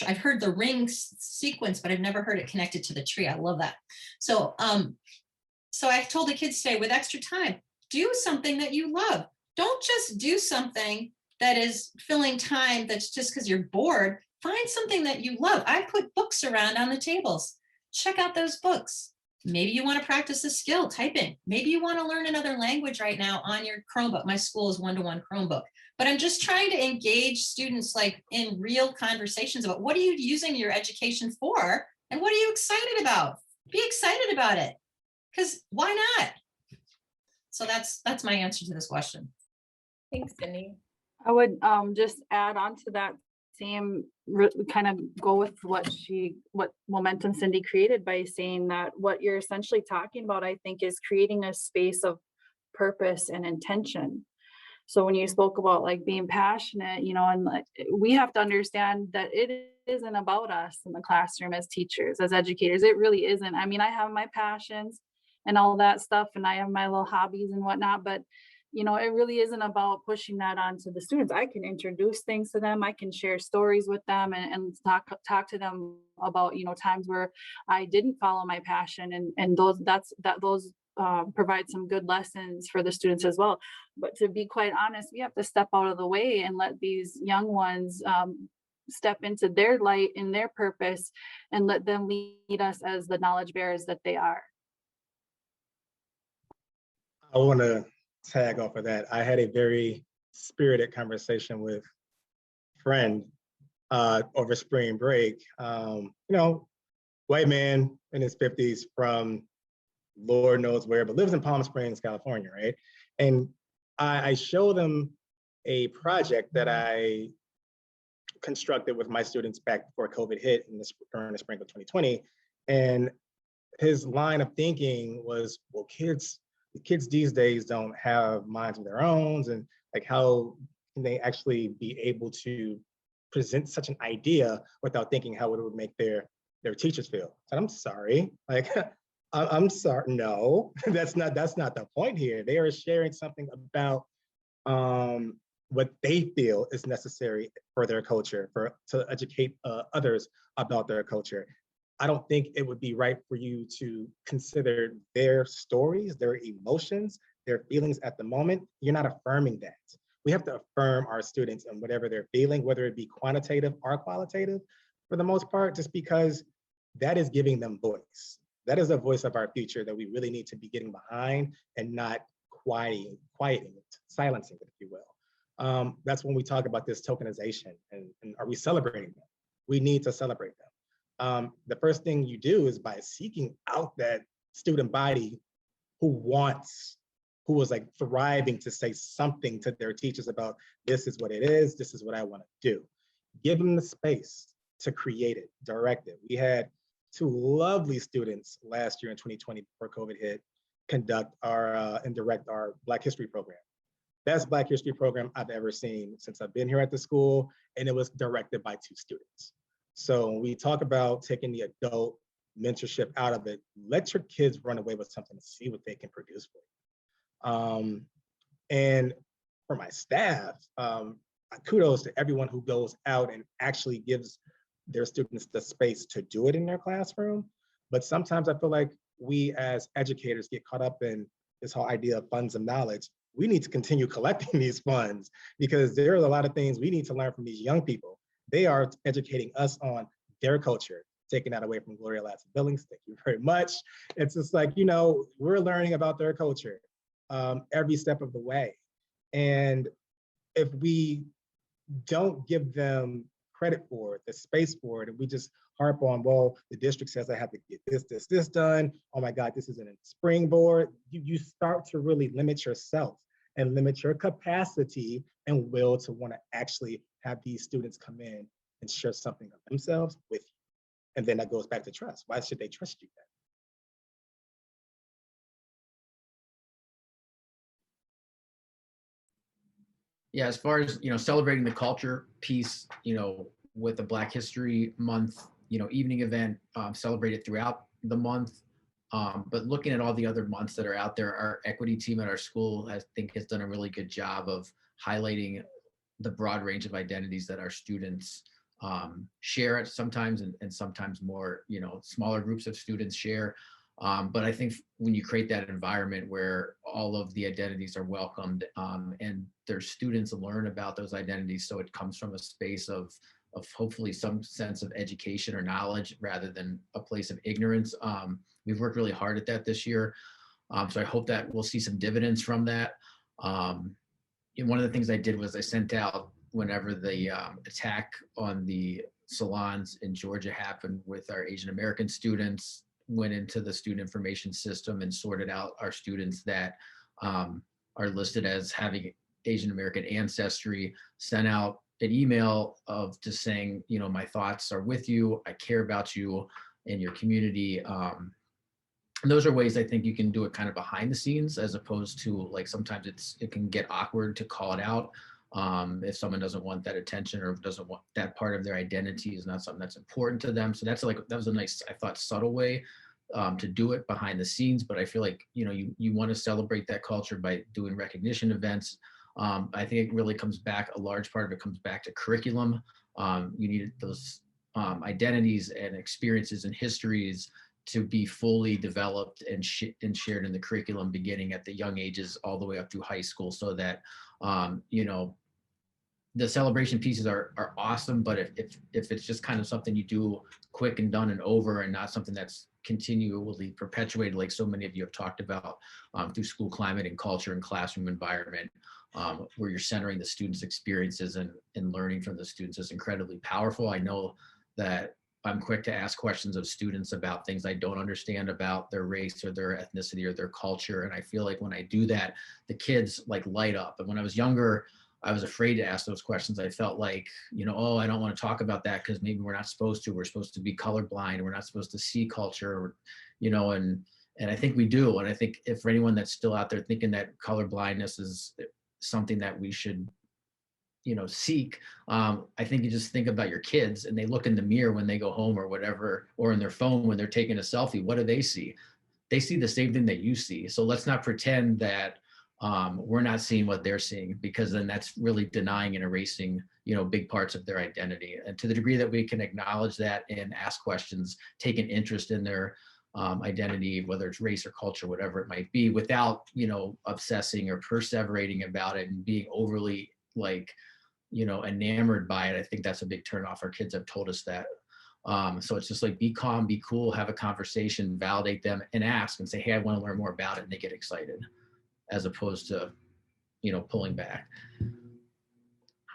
I've heard the ring sequence, but I've never heard it connected to the tree. I love that. So I told the kids today, with extra time, do something that you love. Don't just do something that is filling time that's just because you're bored. Find something that you love. I put books around on the tables. Check out those books. Maybe you want to practice a skill, typing. Maybe you want to learn another language right now on your Chromebook. My school is one-to-one Chromebook. But I'm just trying to engage students like in real conversations about what are you using your education for and what are you excited about? Be excited about it, because why not? So that's my answer to this question. thanks, Cindy. I would just add on to that same kind of go with what momentum Cindy created by saying that what you're essentially talking about, I think, is creating a space of purpose and intention. So when you spoke about like being passionate, you know, and like, we have to understand that it isn't about us in the classroom as teachers, as educators. It really isn't. I mean, I have my passions and all that stuff, and I have my little hobbies and whatnot, but you know, it really isn't about pushing that onto the students. I can introduce things to them. I can share stories with them and talk to them about, you know, times where I didn't follow my passion, and those provide some good lessons for the students as well. But to be quite honest, we have to step out of the way and let these young ones step into their light and their purpose, and let them lead us as the knowledge bearers that they are. I want to tag off of that. I had a very spirited conversation with a friend over spring break. You know, white man in his 50s from Lord knows where, but lives in Palm Springs, California, right? And I showed him a project that I constructed with my students back before COVID hit during the spring of 2020. And his line of thinking was, well, the kids these days don't have minds of their own, and like how can they actually be able to present such an idea without thinking how it would make their teachers feel? And I'm sorry, like I'm sorry, no, that's not the point here. They are sharing something about what they feel is necessary for their culture, to educate others about their culture. I don't think it would be right for you to consider their stories, their emotions, their feelings at the moment. You're not affirming that. We have to affirm our students and whatever they're feeling, whether it be quantitative or qualitative, for the most part, just because that is giving them voice. That is a voice of our future that we really need to be getting behind and not quieting it, silencing it, if you will. That's when we talk about this tokenization and are we celebrating them? We need to celebrate them. The first thing you do is by seeking out that student body who was like thriving to say something to their teachers about this is what it is, this is what I want to do. Give them the space to create it, direct it. We had two lovely students last year in 2020 before COVID hit, conduct and direct our Black History program. Best Black History program I've ever seen since I've been here at the school, and it was directed by two students. So when we talk about taking the adult mentorship out of it, let your kids run away with something to see what they can produce for you. And for my staff, kudos to everyone who goes out and actually gives their students the space to do it in their classroom. But sometimes I feel like we as educators get caught up in this whole idea of funds of knowledge. We need to continue collecting these funds because there are a lot of things we need to learn from these young people. They are educating us on their culture, taking that away from Gloria Ladson Billings. Thank you very much. It's just like, we're learning about their culture every step of the way. And if we don't give them credit for it, the space for it, and we just harp on, well, the district says I have to get this done. Oh my God, this isn't a springboard. You start to really limit yourself and limit your capacity and will to want to actually have these students come in and share something of themselves with you. And then that goes back to trust. Why should they trust you then? Yeah, as far as, celebrating the culture piece, with the Black History Month, evening event, celebrate it throughout the month. But looking at all the other months that are out there, our equity team at our school, I think, has done a really good job of highlighting the broad range of identities that our students share at sometimes, and sometimes more, smaller groups of students share. But I think when you create that environment where all of the identities are welcomed, and their students learn about those identities, so it comes from a space of hopefully some sense of education or knowledge rather than a place of ignorance. We've worked really hard at that this year. So I hope that we'll see some dividends from that. And one of the things I did was I sent out, whenever the attack on the salons in Georgia happened with our Asian American students, went into the student information system and sorted out our students that are listed as having Asian American ancestry, sent out an email of just saying, my thoughts are with you. I care about you and your community. And those are ways I think you can do it kind of behind the scenes, as opposed to, like, sometimes it can get awkward to call it out if someone doesn't want that attention or doesn't want that part of their identity is not something that's important to them. So that was a nice, I thought, subtle way to do it behind the scenes. But I feel like, you want to celebrate that culture by doing recognition events. I think it really comes back, a large part of it comes back to curriculum. You need those identities and experiences and histories to be fully developed and shared in the curriculum, beginning at the young ages all the way up through high school, so that the celebration pieces are awesome. But if it's just kind of something you do quick and done and over, and not something that's continually perpetuated, like so many of you have talked about through school climate and culture and classroom environment, where you're centering the students' experiences and learning from the students, is incredibly powerful. I know that I'm quick to ask questions of students about things I don't understand about their race or their ethnicity or their culture. And I feel like when I do that, the kids light up. And when I was younger, I was afraid to ask those questions. I felt like, oh, I don't want to talk about that because maybe we're not supposed to. We're supposed to be colorblind. We're not supposed to see culture, and I think we do. And I think if for anyone that's still out there thinking that color blindness is something that we should, seek, I think you just think about your kids, and they look in the mirror when they go home or whatever, or in their phone when they're taking a selfie. What do they see? They see the same thing that you see. So let's not pretend that we're not seeing what they're seeing, because then that's really denying and erasing, big parts of their identity. And to the degree that we can acknowledge that and ask questions, take an interest in their identity, whether it's race or culture, whatever it might be, without, obsessing or perseverating about it and being overly enamored by it. I think that's a big turnoff. Our kids have told us that. So it's just like, be calm, be cool, have a conversation, validate them, and ask and say, hey, I want to learn more about it. And they get excited, as opposed to, pulling back.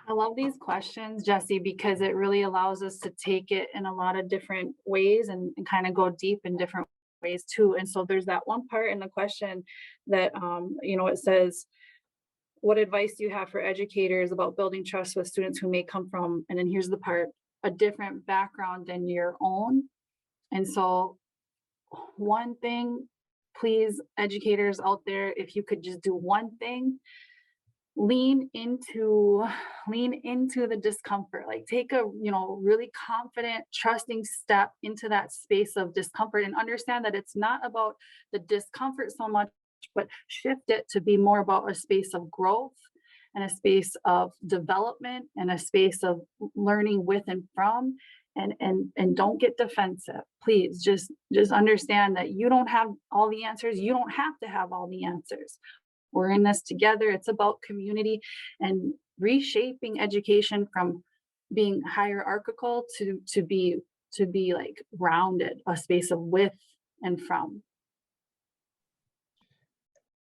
I love these questions, Jesse, because it really allows us to take it in a lot of different ways and kind of go deep in different ways too. And so there's that one part in the question that, it says, what advice do you have for educators about building trust with students who may come from, and then here's the part, a different background than your own? And so one thing, please, educators out there, if you could just do one thing, lean into the discomfort. Like, take a really confident, trusting step into that space of discomfort, and understand that it's not about the discomfort so much, but shift it to be more about a space of growth and a space of development and a space of learning with and from. And don't get defensive. Please just understand that you don't have all the answers. You don't have to have all the answers. We're in this together. It's about community and reshaping education from being hierarchical to be like rounded, a space of with and from.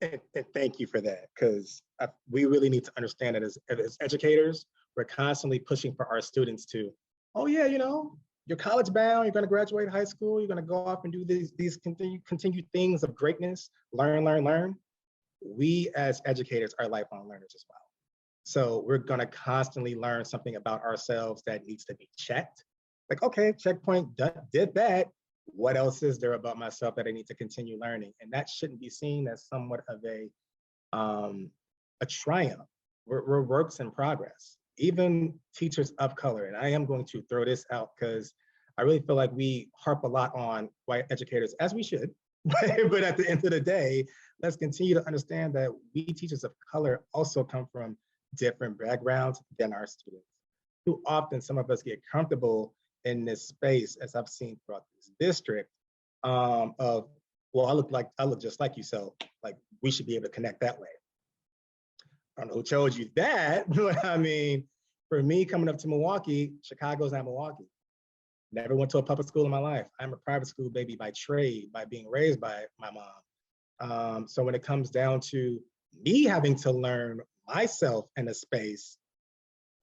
And thank you for that, because we really need to understand that as educators, we're constantly pushing for our students to, oh yeah, you're college bound, you're going to graduate high school, you're going to go off and do these continued things of greatness, learn. We as educators are lifelong learners as well. So we're going to constantly learn something about ourselves that needs to be checked. Like, okay, checkpoint, did that. What else is there about myself that I need to continue learning? And that shouldn't be seen as somewhat of a triumph. We're works in progress. Even teachers of color, and I am going to throw this out because I really feel like we harp a lot on white educators, as we should, but at the end of the day, let's continue to understand that we teachers of color also come from different backgrounds than our students. Too often, some of us get comfortable in this space, as I've seen throughout this district, of, well, I look just like you, so like we should be able to connect that way. I don't know who told you that, but I mean, for me coming up to Milwaukee, Chicago's not Milwaukee. Never went to a public school in my life. I'm a private school baby by trade, by being raised by my mom. So when it comes down to me having to learn myself in a space,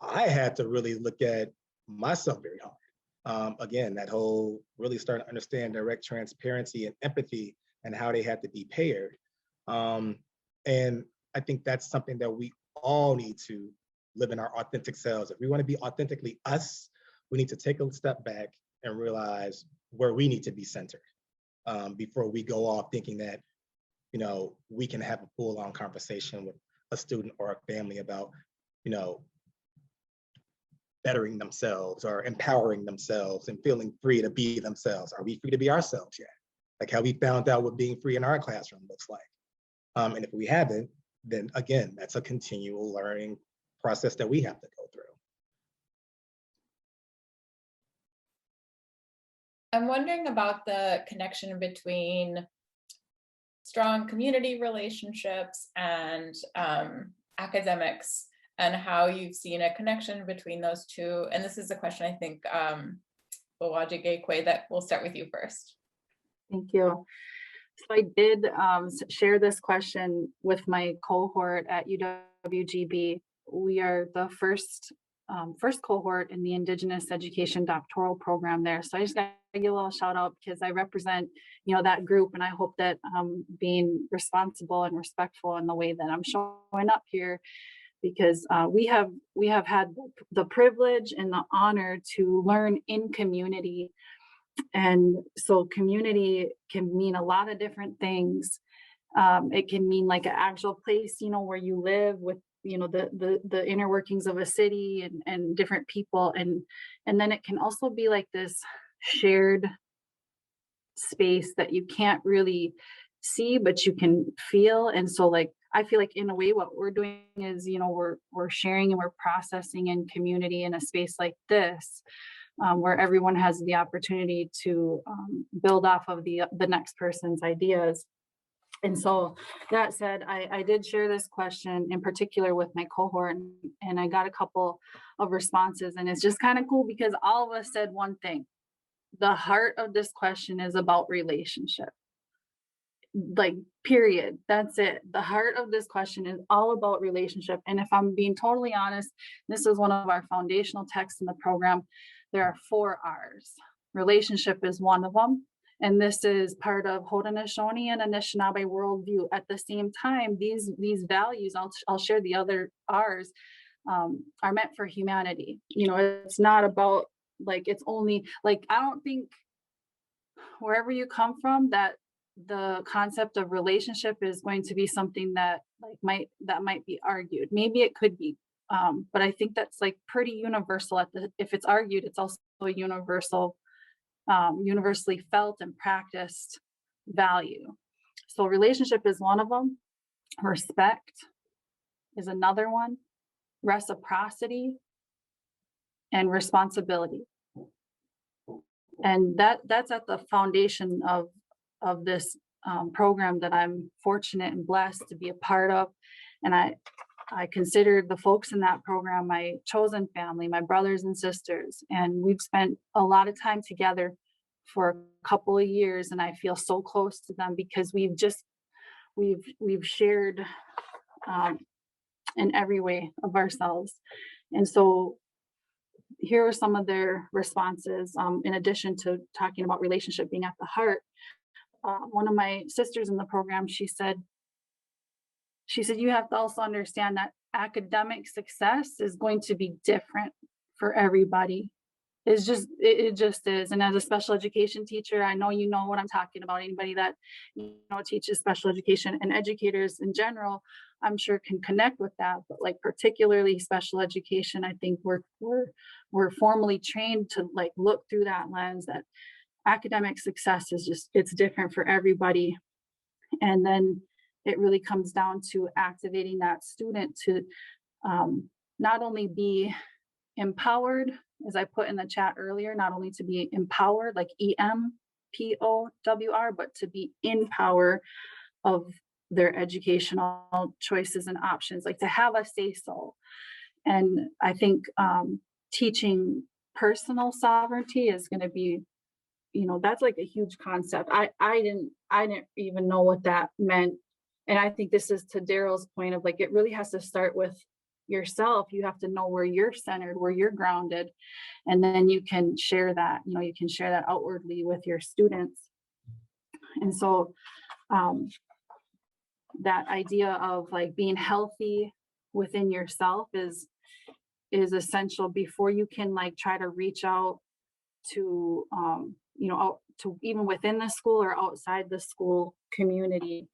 I had to really look at myself very hard. Again, that whole really starting to understand direct transparency and empathy and how they had to be paired. And I think that's something that we all need to live in our authentic selves. If we want to be authentically us, we need to take a step back and realize where we need to be centered before we go off thinking that, we can have a full-on conversation with a student or a family about, bettering themselves or empowering themselves and feeling free to be themselves. Are we free to be ourselves yet? Like how we found out what being free in our classroom looks like. And if we haven't, then again, that's a continual learning process that we have to go through. I'm wondering about the connection between strong community relationships and academics, and how you've seen a connection between those two. And this is a question I think, Bawaji Gateway, that we'll start with you first. Thank you. So I did share this question with my cohort at UWGB. We are the first cohort in the Indigenous Education doctoral program there. So I just got to give a little shout out because I represent, that group, and I hope that I'm being responsible and respectful in the way that I'm showing up here, because we have had the privilege and the honor to learn in community. And so community can mean a lot of different things. It can mean like an actual place, where you live with, the inner workings of a city and different people. And then it can also be like this shared space that you can't really see, but you can feel. And so like, I feel like in a way what we're doing is, we're sharing and we're processing in community in a space like this, where everyone has the opportunity to build off of the next person's ideas. And so that said, I did share this question in particular with my cohort, and I got a couple of responses, and it's just kind of cool because all of us said one thing. The heart of this question is about relationship. Like, period. That's it. The heart of this question is all about relationship. And if I'm being totally honest, this is one of our foundational texts in the program. There are 4 R's. Relationship is one of them. And this is part of Haudenosaunee and Anishinaabe worldview. At the same time, these values, I'll share the other R's, are meant for humanity. It's not about like, it's only like, I don't think wherever you come from, that the concept of relationship is going to be something that might be argued. Maybe it could be, but I think that's like pretty universal. If it's argued, it's also a universally felt and practiced value. So relationship is one of them. Respect is another one. Reciprocity and responsibility. And that's at the foundation of this program that I'm fortunate and blessed to be a part of. And I consider the folks in that program my chosen family, my brothers and sisters. And we've spent a lot of time together for a couple of years, and I feel so close to them because we've shared in every way of ourselves. And so here are some of their responses, in addition to talking about relationship being at the heart. One of my sisters in the program, she said, you have to also understand that academic success is going to be different for everybody. It just is. And as a special education teacher, I know you know what I'm talking about. Anybody that teaches special education, and educators in general, I'm sure can connect with that. But like particularly special education, I think we're formally trained to like look through that lens that academic success is it's different for everybody. And then it really comes down to activating that student to not only be empowered, as I put in the chat earlier, not only to be empowered, like EMPOWR, but to be in power of their educational choices and options, like to have a say so. And I think teaching personal sovereignty is going to be, that's like a huge concept. I didn't even know what that meant. And I think this is to Daryl's point of like, it really has to start with yourself. You have to know where you're centered, where you're grounded, and then you can share that, you can share that outwardly with your students. And so that idea of like being healthy within yourself is essential before you can like try to reach out to out to even within the school or outside the school community,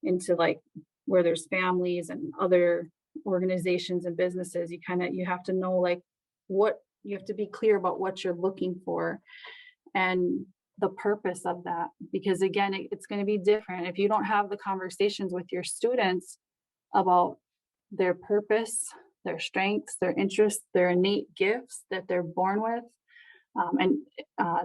into like where there's families and other organizations and businesses. You have to know like what you have to be clear about what you're looking for and the purpose of that, because again, it's going to be different if you don't have the conversations with your students about their purpose, their strengths, their interests, their innate gifts that they're born with.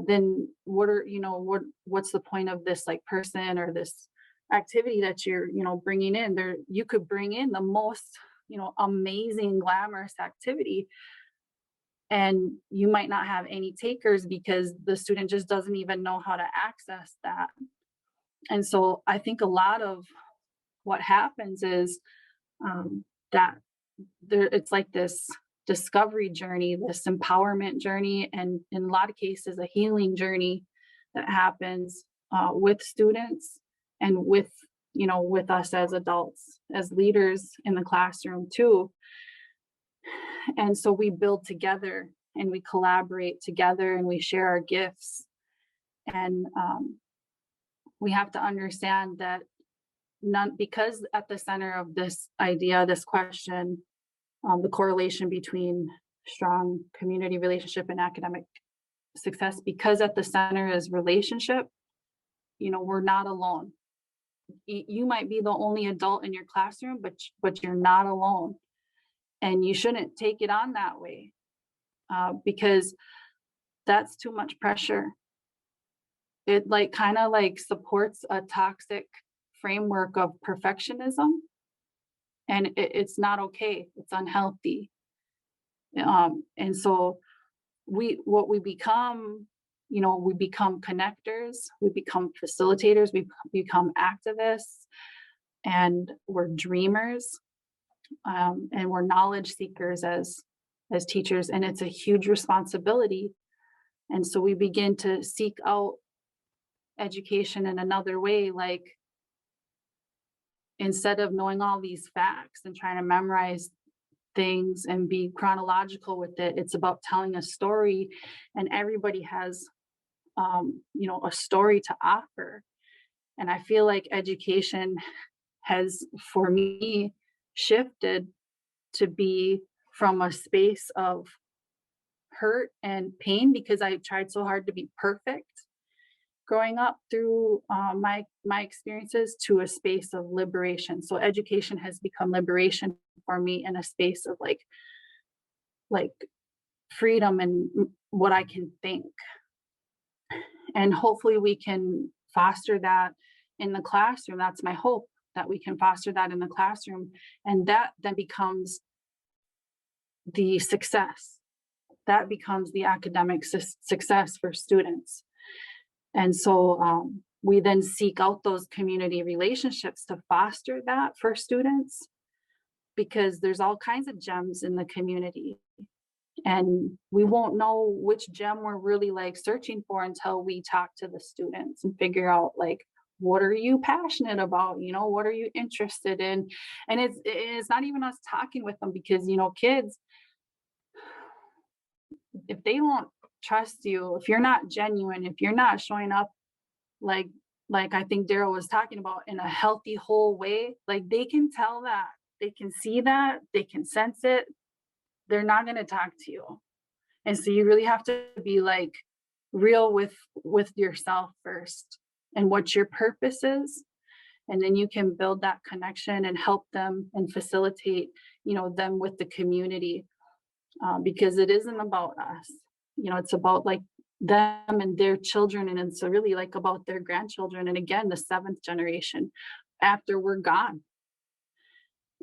Then what's the point of this like person or this activity that you're bringing in there? You could bring in the most amazing glamorous activity, and you might not have any takers because the student just doesn't even know how to access that. And so I think a lot of what happens is that it's like this discovery journey, this empowerment journey, and in a lot of cases, a healing journey that happens with students and with us as adults, as leaders in the classroom too. And so we build together and we collaborate together and we share our gifts. And we have to understand that because at the center of this idea, this question, the correlation between strong community relationship and academic success, because at the center is relationship, we're not alone. you might be the only adult in your classroom, but you're not alone. And you shouldn't take it on that way, because that's too much pressure. It like kind of like supports a toxic framework of perfectionism, and it's not okay. It's unhealthy. And so what we become, we become connectors, we become facilitators, we become activists, and we're dreamers, and we're knowledge seekers as teachers, and it's a huge responsibility. And so we begin to seek out education in another way, like instead of knowing all these facts and trying to memorize things and be chronological with it, it's about telling a story, and everybody has a story to offer. And I feel like education has, for me, shifted to be from a space of hurt and pain, because I tried so hard to be perfect growing up through my experiences, to a space of liberation. So education has become liberation for me, in a space of like freedom and what I can think. And hopefully we can foster that in the classroom. That's my hope, that we can foster that in the classroom, and that then becomes the success. That becomes the academic success for students. And so we then seek out those community relationships to foster that for students, because there's all kinds of gems in the community. And we won't know which gem we're really like searching for until we talk to the students and figure out, like, what are you passionate about? What are you interested in? And it's not even us talking with them, because, kids, if they don't trust you, if you're not genuine, if you're not showing up like I think Daryl was talking about, in a healthy, whole way, like, they can tell that, they can see that, they can sense it, they're not going to talk to you. And so you really have to be like real with yourself first, and what your purpose is, and then you can build that connection and help them and facilitate them with the community, because it isn't about us. It's about like them and their children, and it's really like about their grandchildren, and again, the seventh generation after we're gone.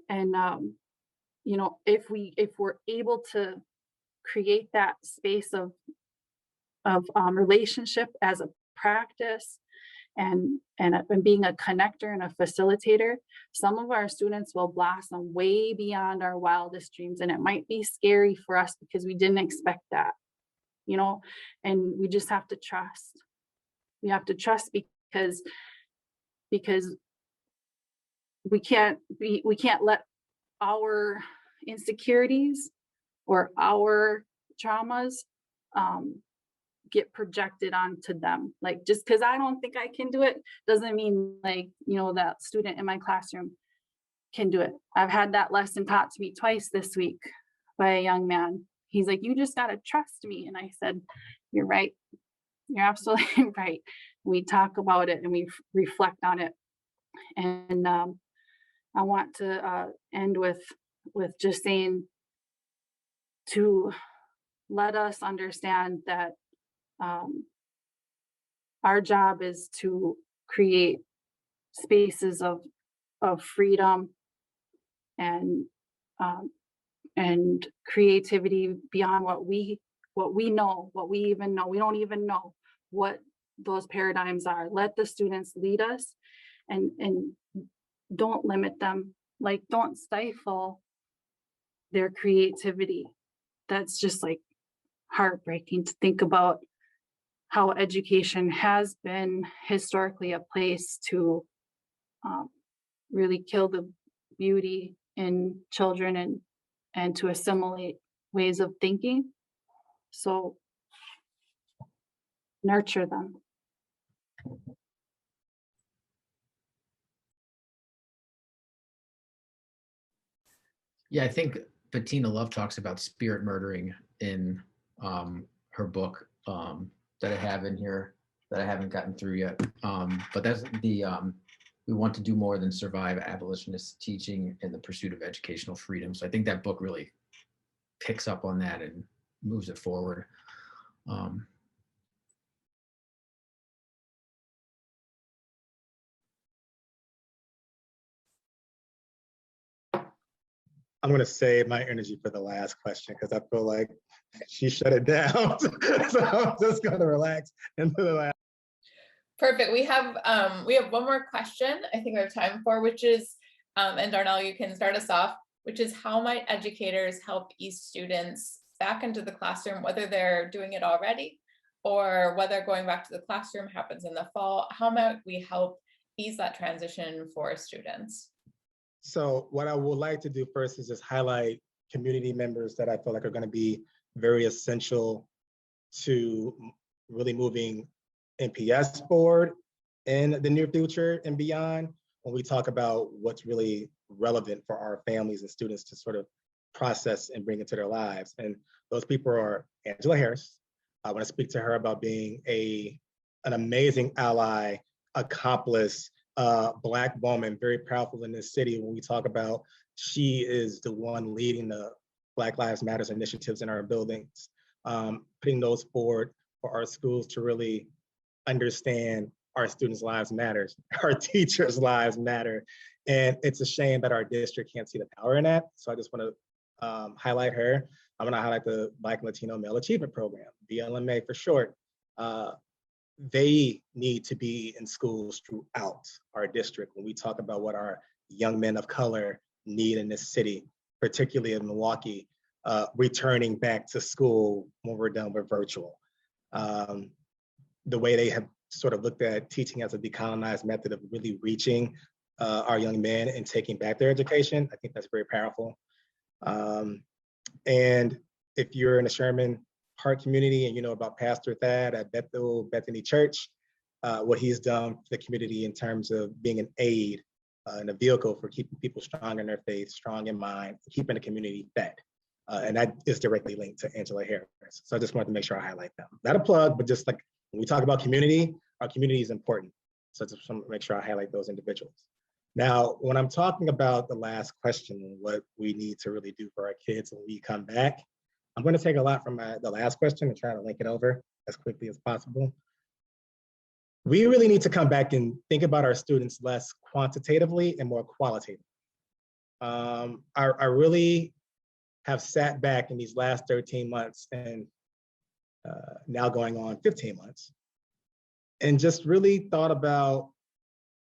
And if we're able to create that space of relationship as a practice, and being a connector and a facilitator, some of our students will blossom way beyond our wildest dreams. And it might be scary for us because we didn't expect that, and we just have to trust. We have to trust, because we can't let our insecurities or our traumas get projected onto them. Like, just because I don't think I can do it doesn't mean that student in my classroom can do it. I've had that lesson taught to me twice this week by a young man. He's like, you just got to trust me. And I said, you're right. You're absolutely right. We talk about it and we reflect on it. And I want to end with just saying, to let us understand that our job is to create spaces of freedom and creativity beyond what we know, what we even know. We don't even know what those paradigms are. Let the students lead us, and don't limit them. Like, don't stifle their creativity. That's just like heartbreaking to think about, how education has been historically a place to really kill the beauty in children, and to assimilate ways of thinking. So nurture them. Yeah, I think Bettina Love talks about spirit murdering in her book that I have in here that I haven't gotten through yet. But that's we want to do more than survive abolitionist teaching in the pursuit of educational freedom. So I think that book really picks up on that and moves it forward. I'm going to save my energy for the last question because I feel like she shut it down. So I'm just going to relax into the last. Perfect. We have one more question I think we have time for, which is, and Darnell, you can start us off, which is how might educators help ease students back into the classroom, whether they're doing it already or whether going back to the classroom happens in the fall? How might we help ease that transition for students? So what I would like to do first is just highlight community members that I feel like are going to be very essential to really moving NPS forward in the near future and beyond, when we talk about what's really relevant for our families and students to sort of process and bring into their lives. And those people are Angela Harris. I want to speak to her about being an amazing ally, accomplice, Black woman, very powerful in this city. When we talk about, she is the one leading the Black Lives Matters initiatives in our buildings, putting those forward for our schools to really understand our students' lives matters, our teachers' lives matter. And it's a shame that our district can't see the power in that. So I just want to highlight her. I'm gonna highlight the Black and Latino Male Achievement Program, BLMA for short. They need to be in schools throughout our district when we talk about what our young men of color need in this city, particularly in Milwaukee, returning back to school when we're done with virtual. The way they have sort of looked at teaching as a decolonized method of really reaching our young men and taking back their education, I think that's very powerful. And if you're in the Sherman Park community and you know about Pastor Thad at Bethany Church, what he's done for the community in terms of being an aid and a vehicle for keeping people strong in their faith, strong in mind, keeping the community fed. And that is directly linked to Angela Harris. So I just wanted to make sure I highlight them. Not a plug, but just like when we talk about community, our community is important. So I just want to make sure I highlight those individuals. Now, when I'm talking about the last question, what we need to really do for our kids when we come back, I'm going to take a lot from the last question and try to link it over as quickly as possible. We really need to come back and think about our students less quantitatively and more qualitatively. I really have sat back in these last 13 months and now going on 15 months and just really thought about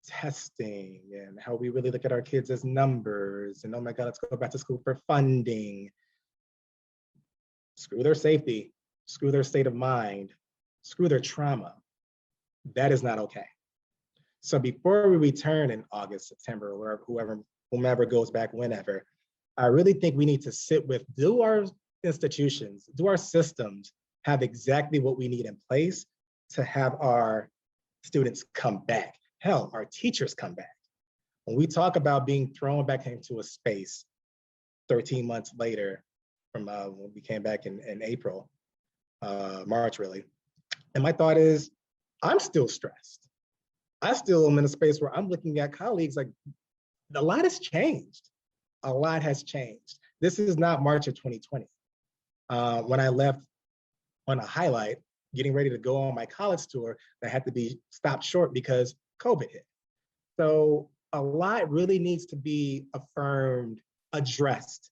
testing and how we really look at our kids as numbers and, oh my God, let's go back to school for funding. Screw their safety, screw their state of mind, screw their trauma. That is not okay. So before we return in August, September, or whomever goes back whenever, I really think we need to sit with, do our institutions, do our systems have exactly what we need in place to have our students come back? Hell, our teachers come back. When we talk about being thrown back into a space 13 months later from when we came back in April, March really. And my thought is, I'm still stressed. I still am in a space where I'm looking at colleagues like, a lot has changed. A lot has changed. This is not March of 2020. When I left on a highlight, getting ready to go on my college tour, that had to be stopped short because COVID hit. So a lot really needs to be affirmed, addressed,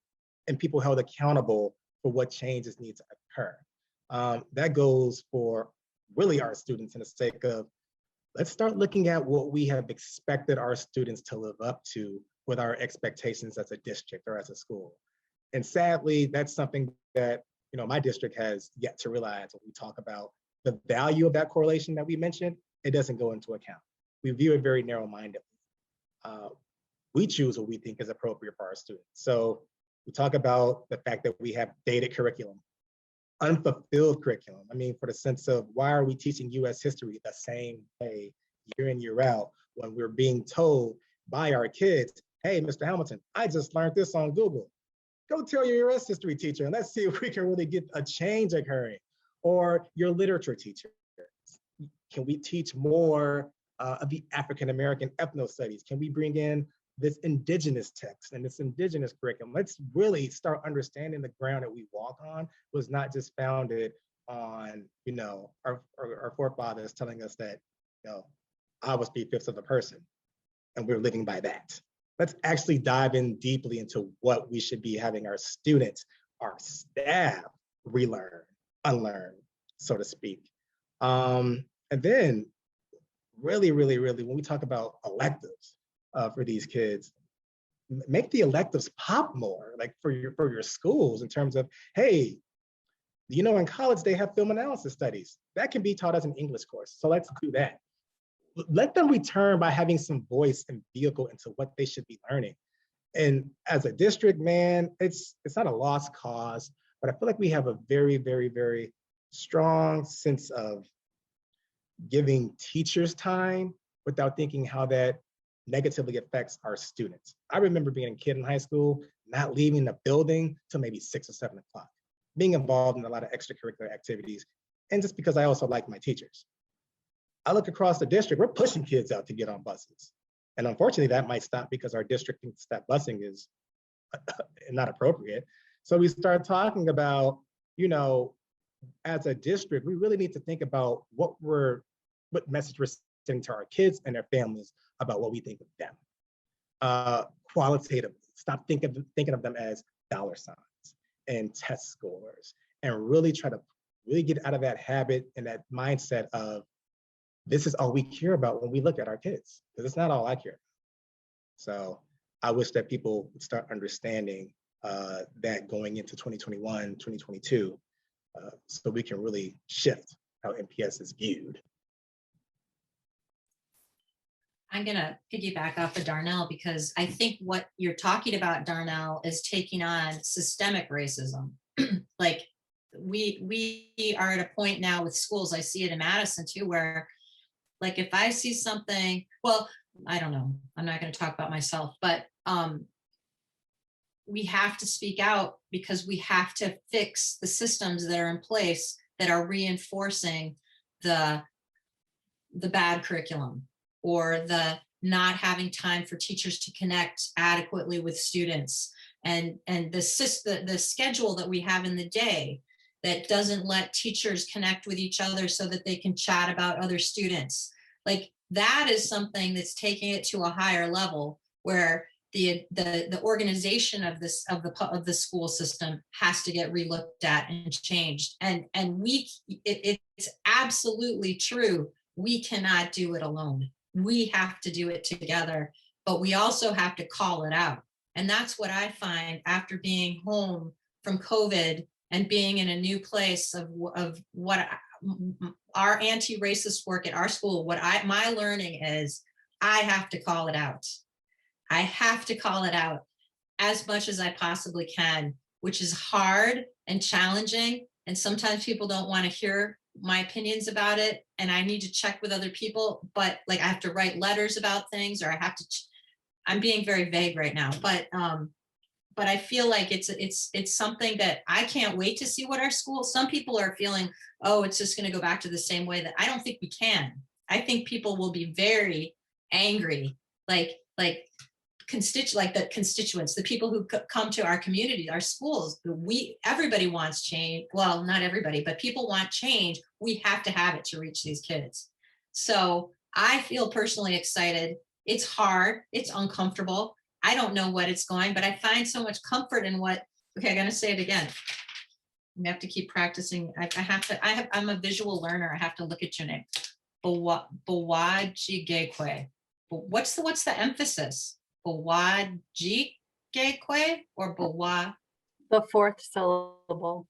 and people held accountable for what changes need to occur. That goes for really our students in the sake of, let's start looking at what we have expected our students to live up to with our expectations as a district or as a school. And sadly, that's something that my district has yet to realize. When we talk about the value of that correlation that we mentioned, it doesn't go into account. We view it very narrow-mindedly. We choose what we think is appropriate for our students. So we talk about the fact that we have dated curriculum, unfulfilled curriculum. I mean, for the sense of, why are we teaching US history the same way year in, year out, when we're being told by our kids, hey, Mr. Hamilton, I just learned this on Google. Go tell your US history teacher and let's see if we can really get a change occurring. Or your literature teacher. Can we teach more of the African American ethno studies? Can we bring in this indigenous text and this indigenous curriculum? Let's really start understanding the ground that we walk on was not just founded on, our forefathers telling us that, I was 3/5 of the person and we're living by that. Let's actually dive in deeply into what we should be having our students, our staff relearn, unlearn, so to speak. And then really, when we talk about electives for these kids, make the electives pop more, like for your schools, in terms of, hey, in college they have film analysis studies that can be taught as an English course. So let's do that. Let them return by having some voice and vehicle into what they should be learning. And as a district, man, it's not a lost cause, but I feel like we have a very, very, very strong sense of giving teachers time without thinking how that negatively affects our students. I remember being a kid in high school, not leaving the building till maybe 6 or 7 o'clock, being involved in a lot of extracurricular activities, and just because I also like my teachers. I look across the district, we're pushing kids out to get on buses. And unfortunately, that might stop because our district thinks that busing is not appropriate. So we start talking about, as a district, we really need to think about what message we're sending to our kids and their families about what we think of them. Qualitatively, stop thinking of them as dollar signs and test scores, and really try to get out of that habit and that mindset of, this is all we care about when we look at our kids, because it's not all I care about. So I wish that people would start understanding that going into 2021, 2022, so we can really shift how MPS is viewed. I'm going to piggyback off of Darnell, because I think what you're talking about, Darnell, is taking on systemic racism. Like we are at a point now with schools, I see it in Madison too, where like if I see something, well, I don't know, I'm not going to talk about myself, but we have to speak out, because we have to fix the systems that are in place that are reinforcing the bad curriculum, or the not having time for teachers to connect adequately with students, and the schedule that we have in the day that doesn't let teachers connect with each other so that they can chat about other students. Like that is something that's taking it to a higher level, where the organization of the school system has to get relooked at and changed. And it's absolutely true. We cannot do it alone. We have to do it together, but we also have to call it out. And that's what I find after being home from COVID and being in a new place of what our anti-racist work at our school, my learning is I have to call it out. I have to call it out as much as I possibly can, which is hard and challenging. And sometimes people don't want to hear my opinions about it, and I need to check with other people, but like I have to write letters about things, or I have to, I'm being very vague right now, but I feel like it's something that I can't wait to see what our school, some people are feeling, oh, it's just going to go back to the same way. That I don't think we can. I think people will be very angry, like the constituents, the people who come to our community, our schools. Everybody wants change. Well, not everybody, but people want change. We have to have it to reach these kids. So I feel personally excited. It's hard. It's uncomfortable. I don't know what it's going, but I find so much comfort in what, okay, I'm going to say it again. I have to keep practicing. I'm a visual learner. I have to look at your name. Bawajigekwe. What's the emphasis? Bawajigekwe or Bawa? The fourth syllable.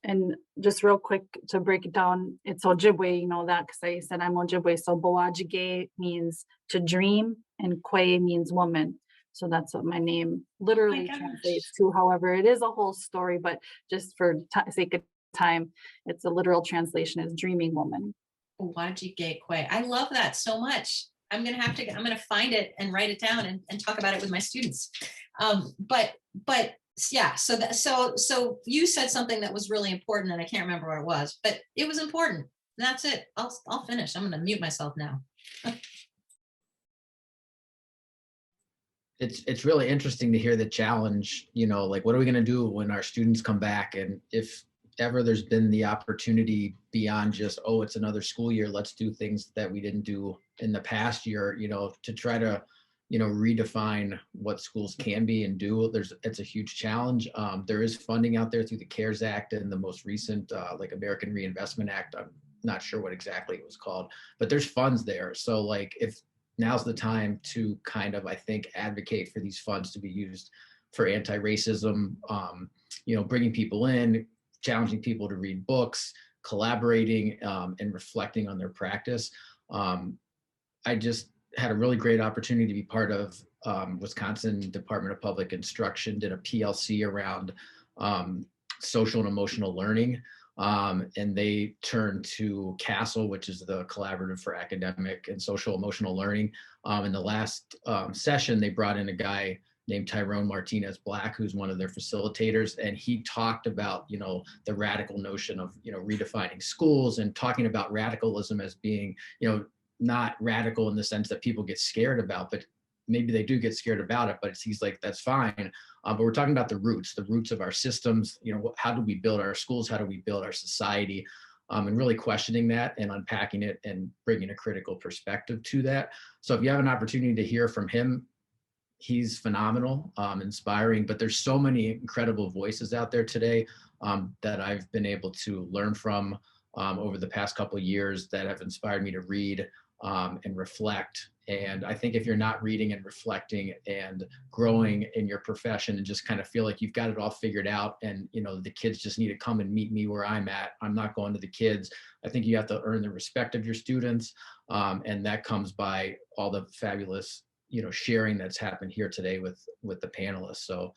And just real quick to break it down, it's Ojibwe, you know that because I said I'm Ojibwe. So Bawajige means to dream, and Kwe means woman. So that's what my name literally translates to. However, it is a whole story, but just for sake of time, it's a literal translation is dreaming woman. Bawajigekwe. I love that so much. I'm going to find it and write it down and talk about it with my students. But yeah, so you said something that was really important, and I can't remember what it was, but it was important. And that's it. I'll finish. I'm going to mute myself now. It's really interesting to hear the challenge, like what are we going to do when our students come back? And if ever there's been the opportunity beyond just, oh, it's another school year, let's do things that we didn't do in the past year, to try to, redefine what schools can be and do. It's a huge challenge. There is funding out there through the CARES Act and the most recent like American Reinvestment Act. I'm not sure what exactly it was called, but there's funds there. So like if now's the time to kind of, I think, advocate for these funds to be used for anti-racism, bringing people in, challenging people to read books, collaborating, and reflecting on their practice. I just had a really great opportunity to be part of Wisconsin Department of Public Instruction, did a PLC around social and emotional learning. And they turned to CASEL, which is the Collaborative for Academic and Social Emotional Learning. In the last session, they brought in a guy named Tyrone Martinez Black, who's one of their facilitators. And he talked about, the radical notion of, redefining schools and talking about radicalism as being, not radical in the sense that people get scared about, but maybe they do get scared about it, but he's like, that's fine. But we're talking about the roots of our systems. How do we build our schools? How do we build our society? And really questioning that and unpacking it and bringing a critical perspective to that. So if you have an opportunity to hear from him, he's phenomenal, inspiring, but there's so many incredible voices out there today that I've been able to learn from over the past couple of years that have inspired me to read and reflect. And I think if you're not reading and reflecting and growing in your profession and just kind of feel like you've got it all figured out and, the kids just need to come and meet me where I'm at, I'm not going to the kids. I think you have to earn the respect of your students. And that comes by all the fabulous, sharing that's happened here today with the panelists. So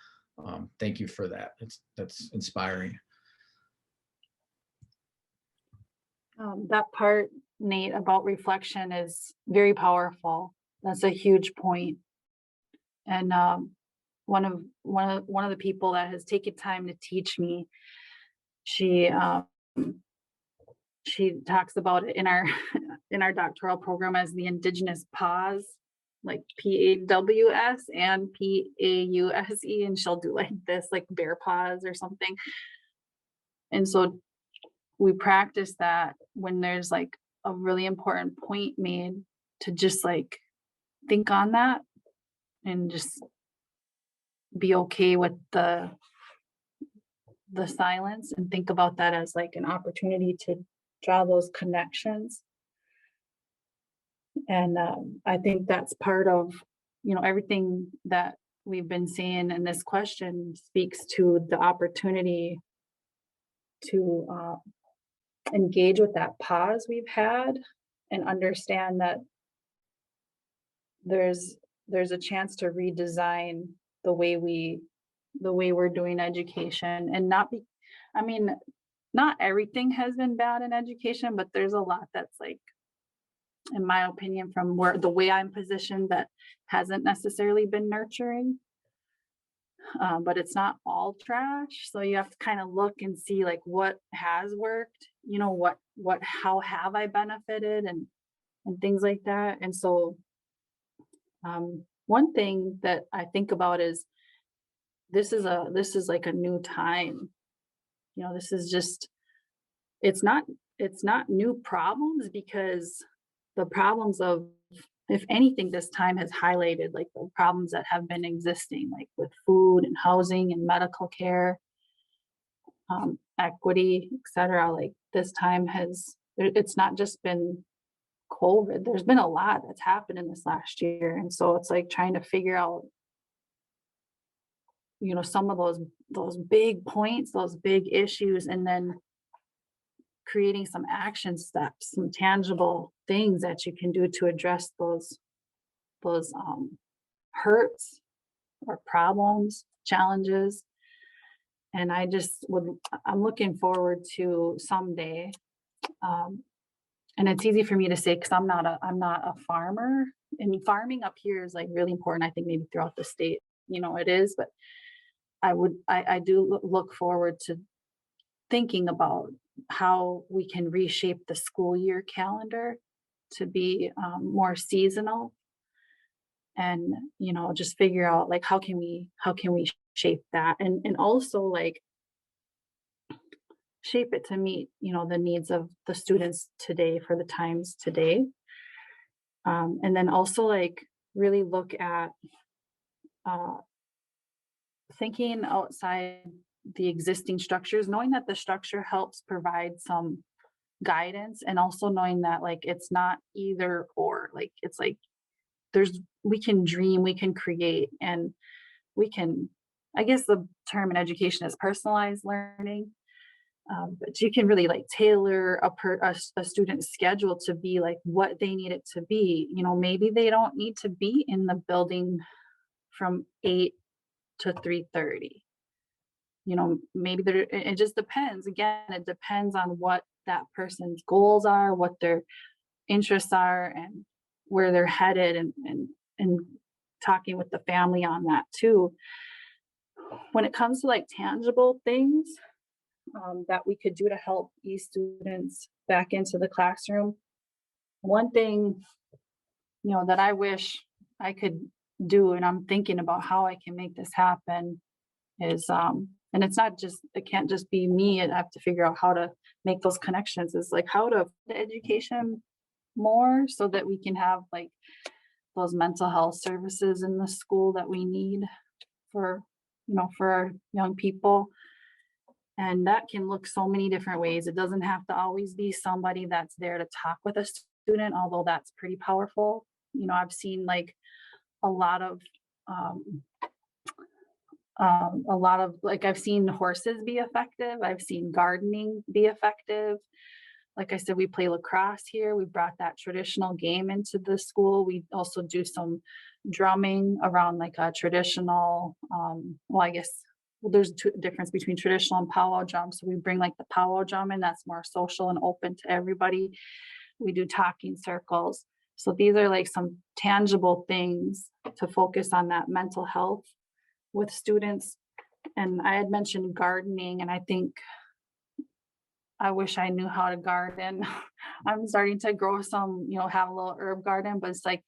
thank you for that. That's inspiring. That part, Nate, about reflection is very powerful. That's a huge point. And one of the people that has taken time to teach me, she talks about it in our doctoral program as the Indigenous pause, like PAWS and PAUSE, and she'll do like this, like bear pause or something. And so we practice that when there's like a really important point made, to just like think on that and just be okay with the silence and think about that as like an opportunity to draw those connections. And I think that's part of, everything that we've been seeing in this question speaks to the opportunity to engage with that pause we've had and understand that there's a chance to redesign the way we're doing education, and not everything has been bad in education, but there's a lot that's, like, in my opinion, from the way I'm positioned, that hasn't necessarily been nurturing. But it's not all trash. So you have to kind of look and see like what has worked, how have I benefited and things like that. And so one thing that I think about is this is like a new time. This is just, it's not new problems, because the problems of, if anything, this time has highlighted like the problems that have been existing, like with food and housing and medical care, equity, etc. Like this time it's not just been COVID. There's been a lot that's happened in this last year. And so it's like trying to figure out, some of those big points, those big issues, and then creating some action steps, some tangible things that you can do to address those hurts or problems, challenges. And I'm looking forward to someday, and it's easy for me to say because I'm not a farmer, and farming up here is like really important. I think maybe throughout the state, it is, but I do look forward to thinking about how we can reshape the school year calendar to be more seasonal, and just figure out like how can we shape that, and also like shape it to meet the needs of the students today for the times today. And then also like really look at thinking outside the existing structures, knowing that the structure helps provide some guidance, and also knowing that like it's not either or, like it's like we can dream, we can create, and we can, I guess the term in education is personalized learning. But you can really like tailor a student's schedule to be like what they need it to be. Maybe they don't need to be in the building from 8 to 3:30. Maybe it just depends. Again, it depends on what that person's goals are, what their interests are, and where they're headed, and talking with the family on that too. When it comes to like tangible things that we could do to help ease students back into the classroom, one thing that I wish I could do, and I'm thinking about how I can make this happen, is and it can't just be me, I have to figure out how to make those connections, is like how to education more so that we can have like those mental health services in the school that we need for for our young people. And that can look so many different ways. It doesn't have to always be somebody that's there to talk with a student, although that's pretty powerful. I've seen like a lot of like I've seen horses be effective. I've seen gardening be effective. Like I said, we play lacrosse here. We brought that traditional game into the school. We also do some drumming around like a traditional, well, I guess there's a difference between traditional and powwow drum. So we bring like the powwow drum in, that's more social and open to everybody. We do talking circles. So these are like some tangible things to focus on that mental health with students. And I had mentioned gardening, and I think I wish I knew how to garden. I'm starting to grow some, have a little herb garden, but it's like,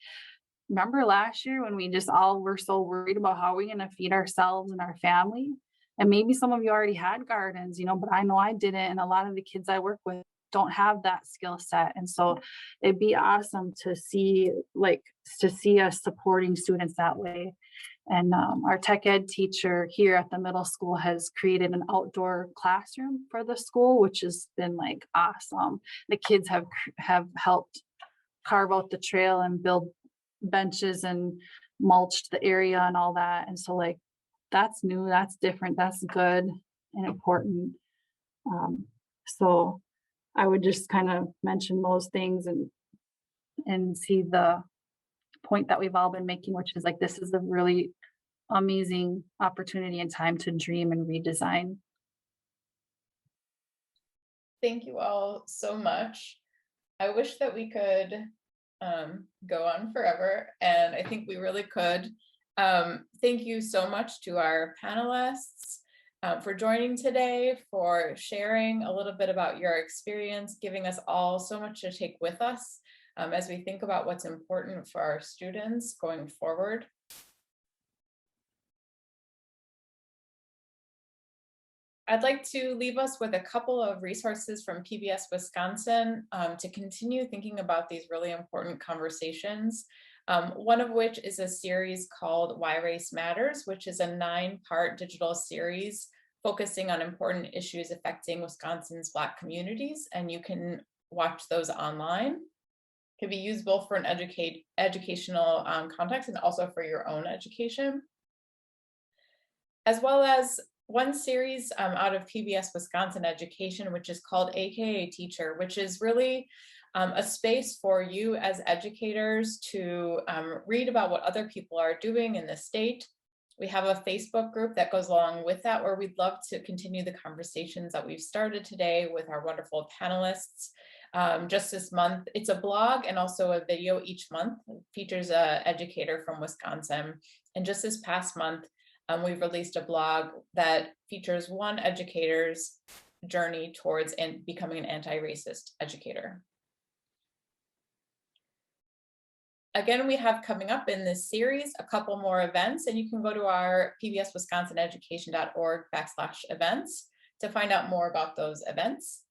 remember last year when we just all were so worried about how we're going to feed ourselves and our family? And maybe some of you already had gardens, but I know I didn't. And a lot of the kids I work with don't have that skill set. And so it'd be awesome to see us supporting students that way. And our tech ed teacher here at the middle school has created an outdoor classroom for the school, which has been like awesome. The kids have helped carve out the trail and build benches and mulched the area and all that. And so like, that's new, that's different, that's good and important. So I would just kind of mention those things and see the point that we've all been making, which is like, this is a really amazing opportunity and time to dream and redesign. Thank you all so much. I wish that we could go on forever, and I think we really could. Thank you so much to our panelists for joining today, for sharing a little bit about your experience, giving us all so much to take with us as we think about what's important for our students going forward. I'd like to leave us with a couple of resources from PBS Wisconsin to continue thinking about these really important conversations. One of which is a series called Why Race Matters, which is a 9-part digital series focusing on important issues affecting Wisconsin's Black communities, and you can watch those online. It can be used both for an educational context and also for your own education. As well as one series out of PBS Wisconsin Education, which is called AKA Teacher, which is really a space for you as educators to read about what other people are doing in the state. We have a Facebook group that goes along with that, where we'd love to continue the conversations that we've started today with our wonderful panelists. Just this month, it's a blog and also a video each month. It features an educator from Wisconsin. And just this past month, we've released a blog that features one educator's journey towards becoming an anti-racist educator. Again, we have coming up in this series a couple more events, and you can go to our pbswisconsinaeducation.org/events to find out more about those events.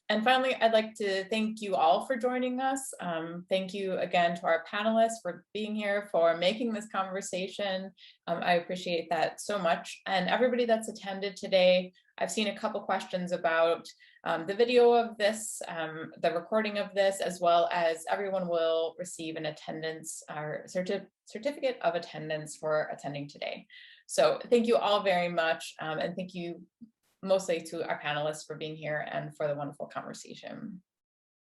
And finally, I'd like to thank you all for joining us. Thank you again to our panelists for being here, for making this conversation. I appreciate that so much. And everybody that's attended today, I've seen a couple questions about the video of this, the recording of this, as well as everyone will receive an attendance or certificate of attendance for attending today. So thank you all very much. And thank you mostly to our panelists for being here and for the wonderful conversation.